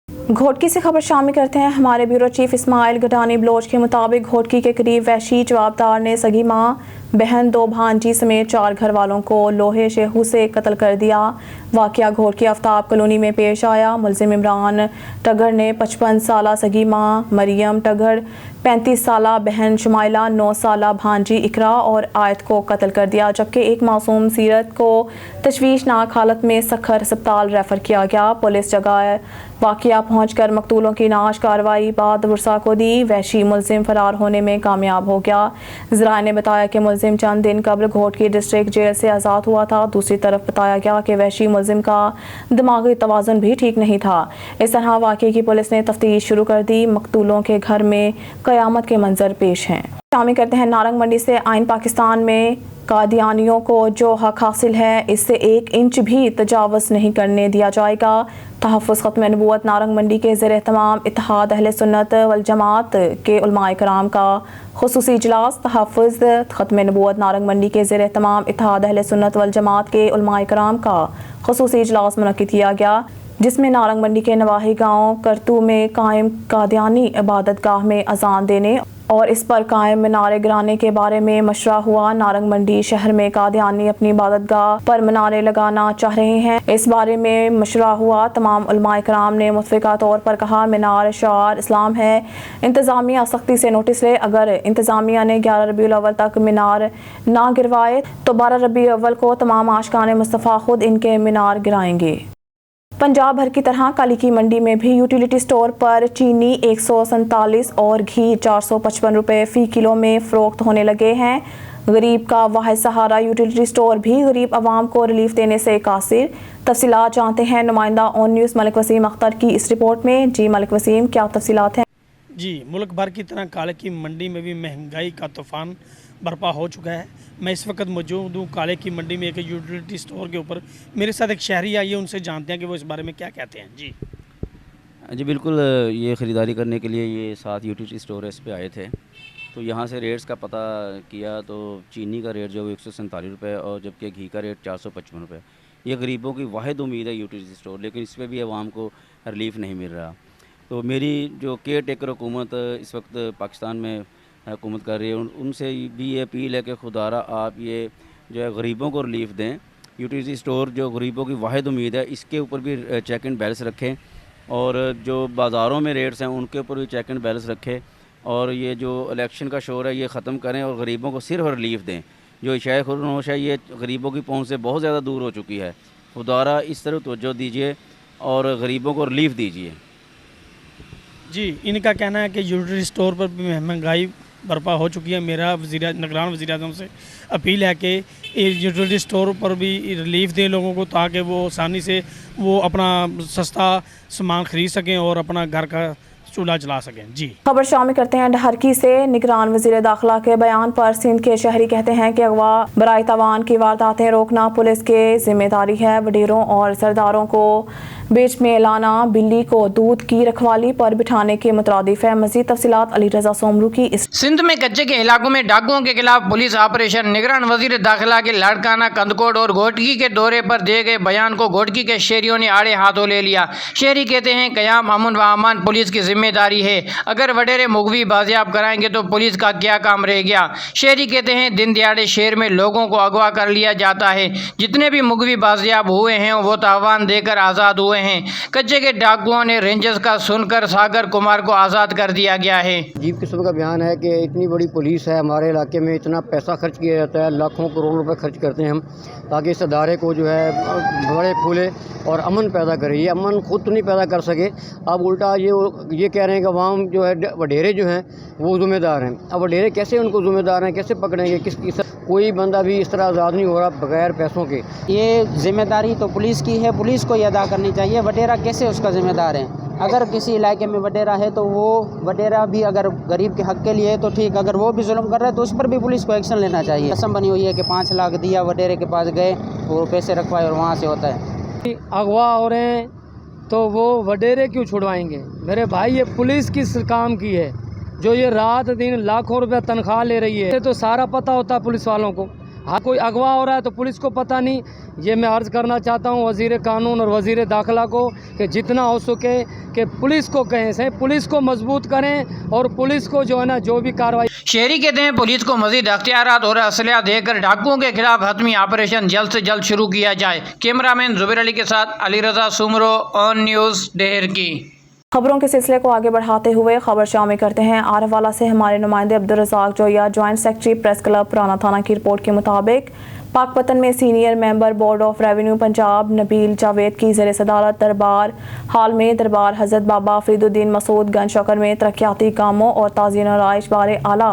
घोटकी से खबर शामिल करते हैं। हमारे ब्यूरो चीफ इस्माइल गडानी बलोच के मुताबिक घोटकी के करीब वहशी जवाबदार ने सगी माँ, बहन, 2 भांजी समेत 4 घर वालों को लोहे शेहू से कत्ल कर दिया। वाक़या घोटकी आफ्ताब कॉलोनी में पेश आया। मुलजिम इमरान टगर ने 55 साला सगी माँ मरियम टगर, 35 साला बहन शुमाइला, 9 साला भांजी इकरा और आयत को कत्ल कर दिया, जबकि एक मासूम सीरत को तशवीशनाक हालत में सखर अस्पताल रेफर किया गया। पुलिस जगह वाक़या पहुंचकर मकतूलों की नाश कार्रवाई बाद वर्षा को दी। वहशी मुलजिम फरार होने में कामयाब हो गया। ज़राए ने बताया कि मुलजिम चंद दिन कबल घोटकी डिस्ट्रिक्ट जेल से आज़ाद हुआ था। दूसरी तरफ बताया गया कि वहशी मुलजिम का दिमागी तवाज़ुन भी ठीक नहीं था। इस तरह वाक़े की पुलिस ने तफ्तीश शुरू कर दी। मकतूलों के घर में क़यामत के मंजर पेश हैं। शामिल करते हैं नारंग मंडी से। आइन पाकिस्तान में कादियानियों को जो हक हासिल है इससे 1 इंच भी तजावज़ नहीं करने दिया जाएगा। तहफ़्फ़ुज़ ख़त्म नबूवत नारंग मंडी के ज़ेर एहतमाम इत्तेहाद अहले सुन्नत वल जमात के उलमाए कराम का खुसूसी इजलास। तहफ़्फ़ुज़ ख़त्म नबूवत नारंग मंडी के ज़ेर एहतमाम इत्तेहाद अहले सुन्नत वल जमात के उलमाए कराम का खुसूसी इजलास मुनक़्क़िद किया गया, जिसमें नारंग मंडी के नवाही गाँव करतू में कायम कादियानी इबादत गाह में अजान देने और इस पर कायम मीनारे गिराने के बारे में मशवरा हुआ। नारंग मंडी शहर में कादियानी अपनी इबादत गाह पर मीनारे लगाना चाह रहे हैं, इस बारे में मशवरा हुआ। तमाम उलमाए कराम ने मुतफ़िका तौर पर कहा मीनार शार इस्लाम है, इंतज़ामिया सख्ती से नोटिस ले। अगर इंतज़ामिया ने 11 रबीउल अव्वल तक मीनार ना गिरवाए तो 12 रबीउल अव्वल को तमाम आशिकाने मुस्तफ़ा खुद इनके मीनार गिराएंगे। पंजाब भर की तरह काली की मंडी में भी यूटिलिटी स्टोर पर चीनी 147 और घी 455 रुपए फ़ी किलो में फ़रोख्त होने लगे हैं। गरीब का वाहिद सहारा यूटिलिटी स्टोर भी गरीब आवाम को रिलीफ देने से कासिर। तफसीलात जानते हैं नुमाइंदा ऑन न्यूज़ मलिक वसीम अख्तर की इस रिपोर्ट में। जी मलिक वसीम, क्या तफसीलात हैं? जी, मुल्क भर की तरह काले की मंडी में भी महंगाई का तूफ़ान बर्पा हो चुका है। मैं इस वक्त मौजूद हूँ काले की मंडी में एक यूटिलिटी स्टोर के ऊपर। मेरे साथ एक शहरी आई है, उनसे जानते हैं कि वो इस बारे में क्या कहते हैं। जी बिल्कुल, ये ख़रीदारी करने के लिए ये 7 यूटिलिटी स्टोर्स पे आए थे, तो यहाँ से रेट्स का पता किया तो चीनी का रेट जो 147 रुपये और जबकि घी का रेट 455 रुपये। ये गरीबों की वाहिद उम्मीद है यूटिलिटी स्टोर, लेकिन इस पर भी आवाम को रिलीफ नहीं मिल रहा। तो मेरी जो केयर टेकर हुकूमत इस वक्त पाकिस्तान में हुकूमत कर रही है, उनसे भी ये अपील है कि खुदारा आप ये जो है गरीबों को रिलीफ दें। यूटिलिटी स्टोर जो गरीबों की वाहिद उम्मीद है, इसके ऊपर भी चेक एंड बैलेंस रखें और जो बाज़ारों में रेट्स हैं उनके ऊपर भी चेक एंड बैलेंस रखें और ये जो इलेक्शन का शोर है ये ख़त्म करें और गरीबों को सिर्फ रिलीफ दें। जो शय खुरनोश है ये गरीबों की पहुंच से बहुत ज़्यादा दूर हो चुकी है। खुदारा इस तरह तवज्जो दीजिए और गरीबों को रिलीफ दीजिए। जी, इनका कहना है कि यूटिलिटी स्टोर पर भी महंगाई बर्पा हो चुकी है। मेरा निगरान वज़ीर आज़म से अपील है कि यूटिलिटी स्टोर पर भी रिलीफ दें लोगों को, ताकि वो आसानी से वो अपना सस्ता सामान ख़रीद सकें और अपना घर का चूल्हा चला सकें। जी, खबर शामिल करते हैं ढरकी से। निगरान वज़ीर दाखिला के बयान पर सिंध के शहरी कहते हैं कि अगवा बराए तवान की वारदातें रोकना पुलिस की जिम्मेदारी है। वडीरों और सरदारों को बीच में लाना बिल्ली को दूध की रखवाली पर बिठाने के मुतरादिफ है। मज़ीद तफसीलात अली रज़ा सोमरू की। सिंध में कच्चे के इलाकों में डाकुओं के खिलाफ पुलिस ऑपरेशन। निगरान वज़ीर दाखिला के लाड़काना, कंदकोट और घोटकी के दौरे पर दिए गए बयान को घोटकी के शहरियों ने आड़े हाथों ले लिया। शहरी कहते हैं क़याम अमन व अमान पुलिस की जिम्मेदारी है। अगर वडेरे मुगवी बाजियाब कराएंगे तो पुलिस का क्या काम रह गया। शहरी कहते हैं दिन दिहाड़े शहर में लोगों को अगवा कर लिया जाता है। जितने भी मुगवी बाजियाब हुए हैं वो तावान देकर आज़ाद हुए हैं। कच्चे के डाकुओं ने रेंजर्स का सुनकर सागर कुमार को आज़ाद कर दिया गया है। अजीब किस्म का बयान है कि इतनी बड़ी पुलिस है हमारे इलाके में, इतना पैसा खर्च किया जाता है, लाखों करोड़ों रुपए खर्च करते हैं हम ताकि इस अदारे को जो है बड़े फूले और अमन पैदा करे। ये अमन खुद तो नहीं पैदा कर सके, अब उल्टा ये कह रहे हैं कि अवाम जो है वडेरे जो हैं वो ज़िम्मेदार हैं। अब वडेरे कैसे उनको ज़िम्मेदार हैं, कैसे पकड़ेंगे? कोई बंदा भी इस तरह आज़ाद नहीं हो रहा बगैर पैसों के। ये जिम्मेदारी तो पुलिस की है, पुलिस को ये अदा करनी चाहिए। वडेरा कैसे उसका ज़िम्मेदार है? अगर किसी इलाके में वडेरा है तो वो वडेरा भी अगर गरीब के हक़ के लिए है तो ठीक, अगर वो भी जुल्म कर रहा है तो उस पर भी पुलिस को एक्शन लेना चाहिए। कसम बनी हुई है कि 5 लाख दिया, वडेरे के पास गए, वो पैसे रखवाए और वहाँ से होता है। अगवा हो रहे हैं तो वो वडेरे क्यों छुड़वाएंगे? मेरे भाई ये पुलिस किस काम की है जो ये रात दिन लाखों रुपए तनख्वाह ले रही है? तो सारा पता होता है पुलिस वालों को। हाँ, कोई अगवा हो रहा है तो पुलिस को पता नहीं। ये मैं अर्ज़ करना चाहता हूँ वज़ीर कानून और वज़ीर दाखिला को कि जितना हो सके कि पुलिस को कहें से पुलिस को मजबूत करें और पुलिस को जो है ना जो भी कार्रवाई। शहरी कहते हैं पुलिस को मजीद अख्तियारात और असलहा देकर डाकुओं के खिलाफ हतमी ऑपरेशन जल्द से जल्द शुरू किया जाए। कैमरामैन जुबैर अली के साथ अली रज़ा सुमरो, ऑन न्यूज़ डेहर की। खबरों के सिलसिले को आगे बढ़ाते हुए खबर शामिल करते हैं आरवाला से। हमारे नुमाइंदे Abdul Razzaq Joya, joint secretary press club पुराना थाना की रिपोर्ट के मुताबिक पाकपतन में senior member board of revenue Punjab Nabeel Javed की ज़ेर सदारत दरबार हाल में दरबार हज़रत बाबा फरीदुद्दीन मसूद गंज शकर में तरक्याती कामों और ताज़ीन आराइश बारे आला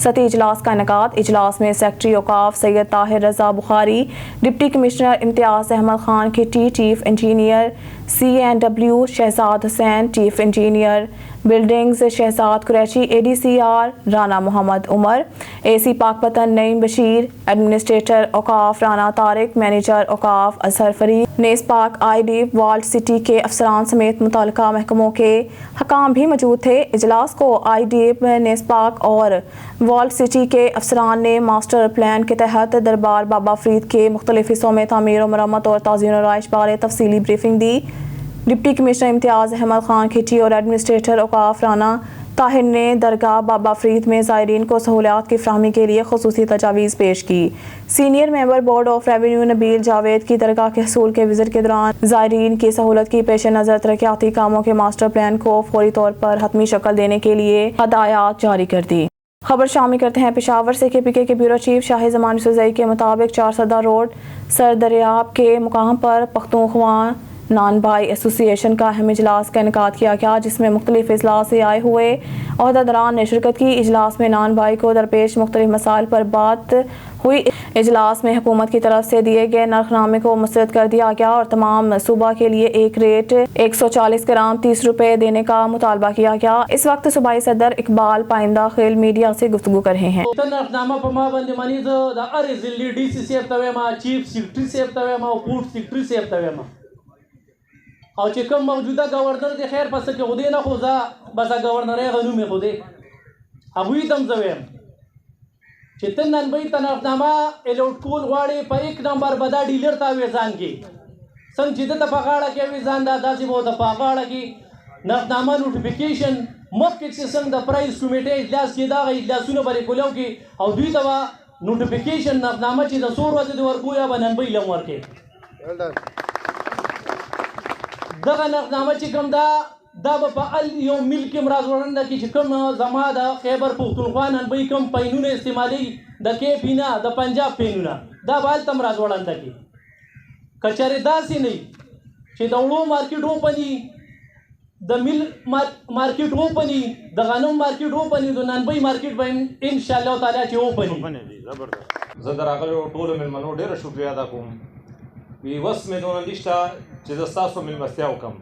सतही इजलास का इनेकाद। इजलास में सेक्रेटरी औकाफ सैयद ताहिर रज़ा बुखारी, डिप्टी कमिश्नर इम्तियाज़ अहमद खान की chief engineer CNW Shahzad Hussain, chief engineer buildings Shahzad Qureshi, ADCR Rana Mohammad Umar, AC Pakpattan Naeem Bashir, administrator औकाफ राना तारिक, मैनेजर औकाफ Azhar Farid, Nespak ID vault city के अफसरान समेत मुतल्लिका महकमों के हकाम भी मौजूद थे। इजलास को IDF नेस पाक और वॉल्ट सिटी के अफसरान ने मास्टर प्लान के तहत दरबार बाबा फरीद के मुख्तलिफ हिस्सों में तामीर और मरम्मत और ताज़ीन और आराइश बारे तफसीली ब्रीफिंग दी। डिप्टी कमिश्नर इम्तियाज़ अहमद खान खिची और एडमिनिस्ट्रेटर औकाफ राना ताहिर ने दरगाह बाबा फरीद में ज़ायरीन को सहूलियात की फ़राहमी के लिए खुसूसी तजावीज़ पेश की। Senior member board of revenue Nabeel Javed की दरगाह के हसूल के विज़िट के दौरान ज़ायरीन की सहूलत की पेश नज़र तरक्याती कामों के मास्टर प्लान को फौरी तौर पर हतमी शक्ल देने के लिए हदायत जारी कर दी। खबर शामिल करते हैं पेशावर से। KPK के ब्यूरो चीफ शाही ज़मान यूसुफ़ज़ई के मुताबिक 4 सरदार रोड सर दरियाब के मुकाम पर पख्तूनख्वा नान भाई एसोसिएशन का अहम इजलास का इनेकाद किया गया, जिसमें मुख्तलिफ अजला से आए हुए अहदेदारान ने शिरकत की। इजलास में नान भाई को दरपेश मुख्तलिफ मसाइल पर बात हुई। इजलास में हुकूमत की तरफ से दिए गए नरखनामे को मुस्तरद कर दिया गया और तमाम सूबा के लिए एक रेट 140 ग्राम 30 रुपए देने का मुतालबा किया गया। इस वक्त सूबाई सदर इकबाल पाइंदा खेल मीडिया से गुफ्तगू कर रहे हैं। او چې کوم موجوده گورنر د خیر پس کې خودی نه خوځه بس گورنر یې غنو می خوده ابوی تم زویم چې تن نن به تنافنامه الوټ کول غواړي په 1 نمبر بدا ډیلر تا ویزان کې څنګه چې د پغاړه کې ویزان دا داسې مو د پغاړه کې نافنامه نوټیفیکیشن مخکې چې څنګه د پرایز کمیټې اجلاس کې دا اجلاسونه بری کولو کې او دوی دا نوټیفیکیشن نافنامه چې د سور ورځې د ورکویا بنن به لم ورکې دغه نقدنامه چې کوم دا دا به په ال یو مل کې راځوړنده کې چې کوم زما د خیبر پښتونخوا ننبوي کوم پینونه استعمالي د کې پینا د پنجاب پینونه دا به هلته هم راځوړنده کې که چېرې داسې نه وي چې د وړو مارکیټ وپني د مل مارکیټ وپني د غنم مارکیټ وپني د ننبوي مارکیټ به ان شاء الله تعالی چې وپني. زه د راغلو ټولو مېلمنو ډېره شکریا ادا کوم. وي وس مې دونه نشته چې زه ستاسو مېلمستیا وکړم،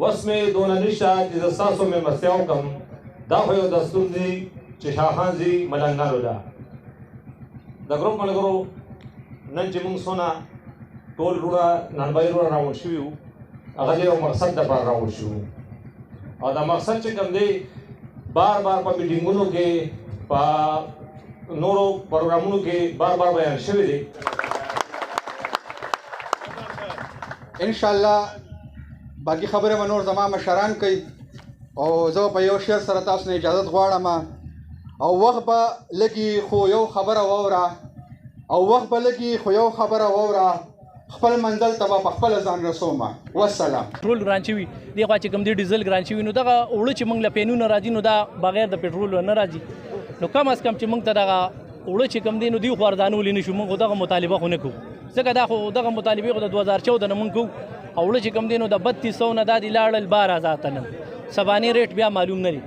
وس مې دونه نشته چې زه ستاسو مېلمستیا وکړم. دا خو یو دستور دی چې شاهخان زي ملنګانو ده. د ګروپ ملګرو نن چې موږ څونه ټول وروڼه ننبوي وروڼه راغونډ شوي وو، هغه د یو مقصد دپاره راغونډ شوي وو، او دا مقصد چې کوم دی بار بار په میټینګونو کې په نورو پروګرامونو کې بار بار بیان شوی دی. انشاءالله باقي خبره به نور زما مشران کوي، او زه په یو شعر سره تاسو نه اجازت غواړم، او وخت به لګي خو یو خبره واوره، او وخت به لګي خو یو خبره واوره، خپل منزل ته به په خپل ځان رسوم. والسلام. پټرول ګران شوي دی خوا چې کوم دی ډیزل ګران شوي، نو دغه اوړه چې موږ له پینونه راځي نو دا بغیر د پټرول نه راځي، نو کم از کم چې موږ ته دغه اوړه چې کوم دی نو دی خو ارزانولی نه شو، موږ خو دغه مطالبه خو نه کوو، ځکه دا خو دغه مطالبې خو د 2014 نه موږ کوو. اوړه چې کوم دی نو د 3200 نه دا دي لاړل 12000 ته نن سبانې ریټ بیا معلوم نه دی.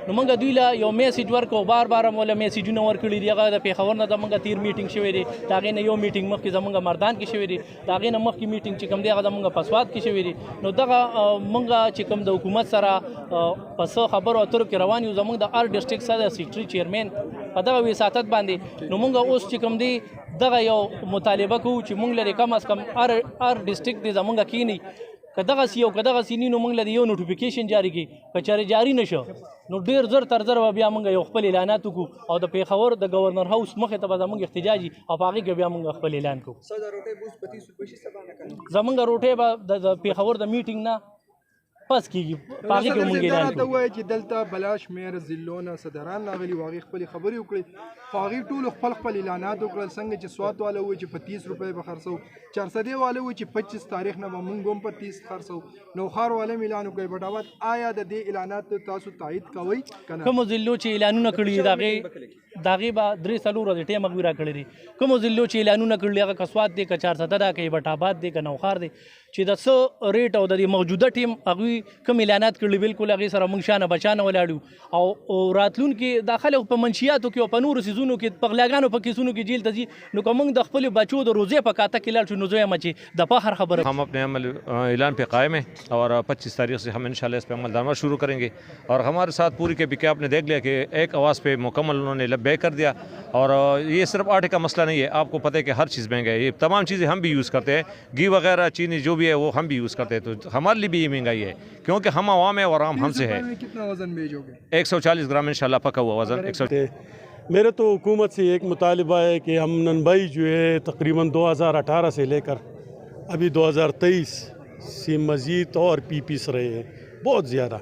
نو موږ دوی له یو میسیج ورکړو، بار بار موږ له میسیجونه ورکړي دي. هغه د پېښور نه د موږ تیر میټینګ شوی دی، د هغې نه یو میټینګ مخکې زموږ مردان کې شوی دی، د هغې نه مخکې میټینګ چې کوم دی هغه زموږ په سوات کې شوی دی. نو دغه موږ چې کوم د حکومت سره په څه خبرو اترو کې روان یو، زموږ د هر ډسټرکټ سره د سیکرټري چیرمین په دغه وساطت باندې. نو موږ اوس چې کوم دی دغه یو مطالبه کوو چې موږ لري کم از کم هر ډسټرکټ دی زموږ کینی که دغسې یو که دغسې نی نو موږ له یو نوټیفیکیشن جاری کړي، که چېرې جاري نه شو نو ډېر زر تر زر به بیا موږ یو خپل اعلانات وکړو، او د پېښور د گورنر هاوس مخې ته به زموږ احتجاجي او په هغې کې بیا موږ خپل اعلان کوو. زموږ روټۍ به د پېښور د میټینګ نه پس کیږي، په هغې کې موږ اعلان کوو. وایي چې دلته بلا شمېر ضلعو نه صدران راغلي وو، هغې خپلې خبرې وکړې، خو هغې ټولو خپل اعلانات وکړل. څنګه چې سوات والا وایي چې په 30 روپۍ به خرڅوو، چارسدې والا وایي چې 25 تاریخ نه به موږ هم په 30 خرڅوو، نوښار والا هم اعلان وکړی. بټ آباد آیا د دې اعلانات تاسو تایید کوئ که نه؟ کومو ضلعو چې اعلانونه کړي دي د هغې به 3-4 ورځې ټیم هغوی راکړی دي. کومو ضلعو چې اعلانونه کړي هغه که سوات دی، که چارسده ده، که بټ آباد دی، که نوښار دی، چې د څه ریټ او د موجوده ټیم هغوی کوم اعلانات کړي بالکل هغې سره موږ شانه بچانه ولاړ یو. او راتلونکي دا خلک په منشیاتو کې او په نورو څیزونو کې په غلاګانو په کیسونو کې جیل ته ځي، نو که موږ د خپلو بچو د روزې په کاته کې لاړ شو نو زه یم چې د فخر خبره. ہم اپنے عمل اعلان پہ قائم ہیں اور 25 تاریخ سے ہم انشاءاللہ اس پہ عمل درآمد شروع کریں گے. اور ہمارے ساتھ پوری کے پی کے آپ نے دیکھ لیا کہ ایک آواز پہ مکمل انہوں نے لبیک کر دیا. اور یہ صرف آٹے کا مسئلہ نہیں ہے، آپ کو پتہ ہے کہ ہر چیز مہنگا ہے، یہ تمام چیزیں ہم بھی یوز کرتے ہیں، گھی وغیرہ چینی جو بھی ہے وہ ہم بھی یوز کرتے ہیں، تو ہمارے لیے بھی یہ مہنگائی ہے کیونکہ ہم عوام ہیں اور عوام ہم سے ہے. کتنا وزن بھیجو گے؟ 140 گرام انشاءاللہ پکا ہوا وزن. میرا تو حکومت سے ایک مطالبہ ہے کہ ہم ننبئی جو ہے تقریباً 2018 سے لے کر ابھی 2023 سے مزید اور پیس رہے ہیں بہت زیادہ.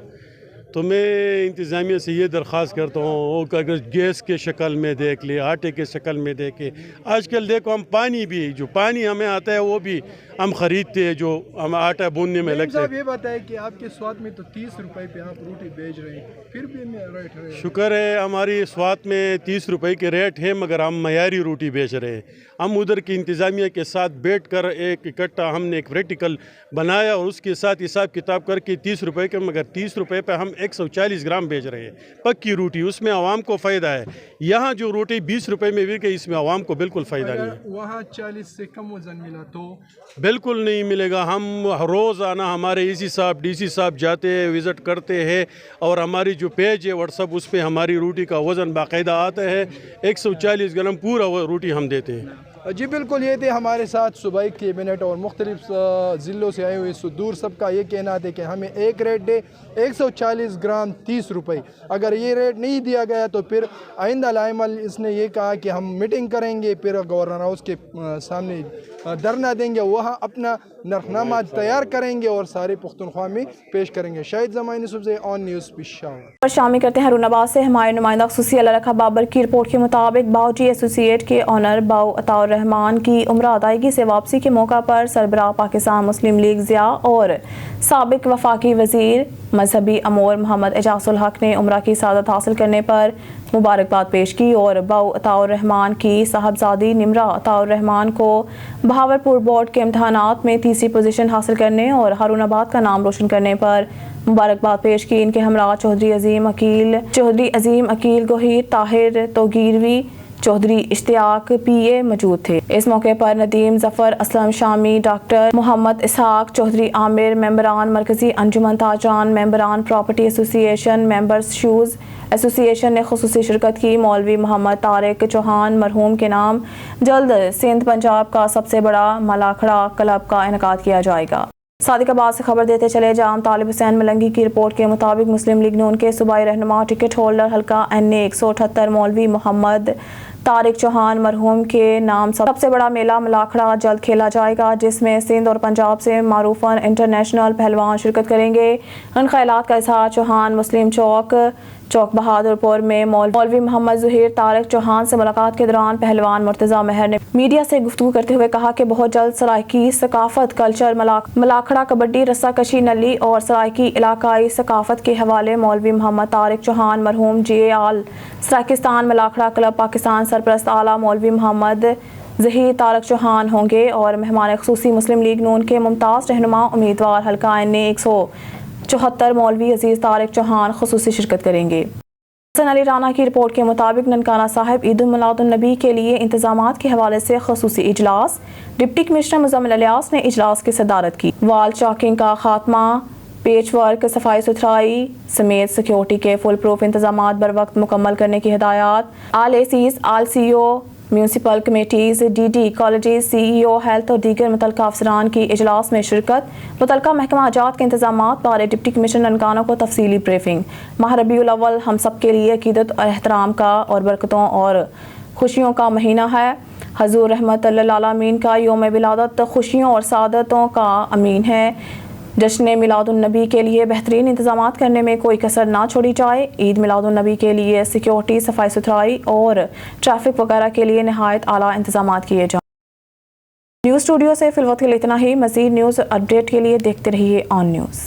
تو میں انتظامیہ سے یہ درخواست کرتا ہوں کہ اگر گیس کے شکل میں دیکھ لے، آٹے کے شکل میں دیکھے، آج کل دیکھو ہم پانی بھی جو پانی ہمیں آتا ہے وہ بھی ہم خریدتے ہیں، جو ہم آٹا بوننے میں لگتا ہے. یہ بتائیں کہ آپ کے سوات میں تو 30 روپے پہ آپ روٹی بیچ رہے ہیں، پھر بھی ریٹ ہے. شکر ہے ہماری سوات میں 30 روپے کے ریٹ ہے، مگر ہم معیاری روٹی بیچ رہے ہیں. ہم ادھر کی انتظامیہ کے ساتھ بیٹھ کر ایک اکٹھا ہم نے ایک پریکٹیکل بنایا اور اس کے ساتھ حساب کتاب کر کے 30 روپے کے، مگر 30 روپے پہ ہم 140 گرام بیچ رہے ہیں پکی روٹی. اس میں عوام کو فائدہ ہے. یہاں جو روٹی 20 روپے میں بک گئی اس میں عوام کو بالکل فائدہ نہیں ہے. وہاں 40 سے کم وزن ملا تو بالکل نہیں ملے گا. ہم روزانہ ہمارے اے سی صاحب ڈی سی صاحب جاتے ہیں، وزٹ کرتے ہیں، اور ہماری جو پیج ہے واٹس ایپ اس پہ ہماری روٹی کا وزن باقاعدہ آتا ہے. 140 گرام پورا روٹی ہم دیتے ہیں. جی بالکل، یہ تھے ہمارے ساتھ صوبائی کیبنٹ اور مختلف ضلعوں سے آئے ہوئے صدور. سب کا یہ کہنا ہے کہ ہمیں ایک ریٹ دے 140 گرام 30 روپے. اگر یہ ریٹ نہیں دیا گیا تو پھر آئندہ لائمل اس نے یہ کہا کہ ہم میٹنگ کریں گے، پھر گورنر ہاؤس کے سامنے دھرنا دیں گے، وہاں اپنا नरखनामा तैयार करेंगे और सारे पुख्तनख्वा में पेश करेंगे। शाहिद ज़मानी यूसुफ से ऑन न्यूज़ पेशावर। शामिल करते हैं हरुनाबाद से हमारे नुमाइंदा खुसूसी अल्लाह रखा बाबर की रिपोर्ट के मुताबिक बाउजी एसोसिएट के ऑनर बाउ अताउर रहमान की उम्र अदायगी से वापसी के मौका पर सरबराह पाकिस्तान मुस्लिम लीग ज़िया और साबिक वफाकी वज़ीर मजहबी अमूर मोहम्मद एजाजुल हक ने उम्रा की सआदत हासिल करने पर मुबारकबाद पेश की और बाउ अताउर रहमान की साहबजादी निमरा अताउर रहमान को बहावलपुर बोर्ड के इम्तहानात में तीसरी पोजीशन हासिल करने और हारूनाबाद का नाम रोशन करने पर मुबारकबाद पेश की। इनके हमरा चौधरी अजीम अकील गोहीर ताहिर तोगीरवी चौधरी इश्तियाक पीए मौजूद थे। इस मौके पर नदीम जफर असलम शामी डॉक्टर मोहम्मद इसहाक चौधरी आमिर मेंबरान मरकजी अंजुमन ताजान मेंबरान property association members shoes association ने खुसूसी शिरकत की। मौलवी मोहम्मद तारिक चौहान मरहूम के नाम जल्द सिंध पंजाब का सबसे बड़ा मलाखड़ा क्लब का इनेकाद किया जाएगा। सादिकाबाद से खबर देते चले जाम तालिब हुसैन मलंगी की रिपोर्ट के मुताबिक मुस्लिम लीग नून के सूबाई रहनुमा टिकट होल्डर हल्का NA 178 मौलवी मोहम्मद तारिक चौहान मरहूम के नाम सबसे बड़ा मेला मलाखड़ा जल्द खेला जाएगा, जिसमें सिंध और पंजाब से मारूफन इंटरनेशनल पहलवान शिरकत करेंगे। इन ख्यालात का इजहार चौहान मुस्लिम चौक बहादुरपुर में मौलवी मोहम्मद ज़ुहीर तारिक चौहान से मुलाकात के दौरान पहलवान मुर्तज़ा महर ने मीडिया से गुफ्तगू करते हुए कहा कि बहुत जल्द सराइकी सकाफत कल्चर मलाखड़ा कबड्डी रस्साकशी नली और सराइकी इलाकाई सकाफत के हवाले मौलवी मोहम्मद तारिक चौहान मरहूम JAL सराकिस्तान मलाखड़ा क्लब पाकिस्तान सरपरस्त आला मौलवी मोहम्मद ज़हीर तारिक चौहान होंगे और मेहमान ख़ुसूसी मुस्लिम लीग नून के मुमताज़ रहनुमा उम्मीदवार हल्का NA 174 मौलवी अजीज़ तारिक चौहान ख़ुसूसी शिरकत करेंगे। हसन अली राना की रिपोर्ट के मुताबिक ननकाना साहिब ईद उल मिलादुन नबी के लिए इंतजामात के हवाले से ख़ुसूसी इजलास। डिप्टी कमिश्नर मुज़म्मिल इलियास ने इजलास की सदारत की। वाल चॉकिंग का खात्मा, पेच वर्क, सफाई सुथराई समेत सिक्योरिटी के फुल प्रूफ इंतजामात बर वक्त मुकम्मल करने की हिदायत। आल ACs, आल CO, municipal committees, DD colleges, CEO health और दीगर मुतल्लिका अफसरान की इजलास में शिरकत। मुतल्लिका महकमा जात के इंतजामात बारे डिप्टी कमिश्नर ननकाना को तफसीली ब्रीफिंग। माह रबीउल अव्वल हम सब के लिए अकीदत और एहतराम का और बरकतों और खुशियों का महीना है। हजूर रहमत लिल आलमीन का यौम विलादत खुशियों और सादतों का अमीन है। जश्न मिलादुन नबी के लिए बेहतरीन इंतजामात करने में कोई कसर ना छोड़ी जाए। ईद मिलादुन नबी के लिए सिक्योरिटी, सफाई सुथराई और ट्रैफिक वगैरह के लिए नहायत आला इंतजामात किए जाएं। न्यूज़ स्टूडियो से फिलवक्त के लिए इतना ही। मज़ीद न्यूज़ अपडेट के लिए देखते रहिए ऑन न्यूज़।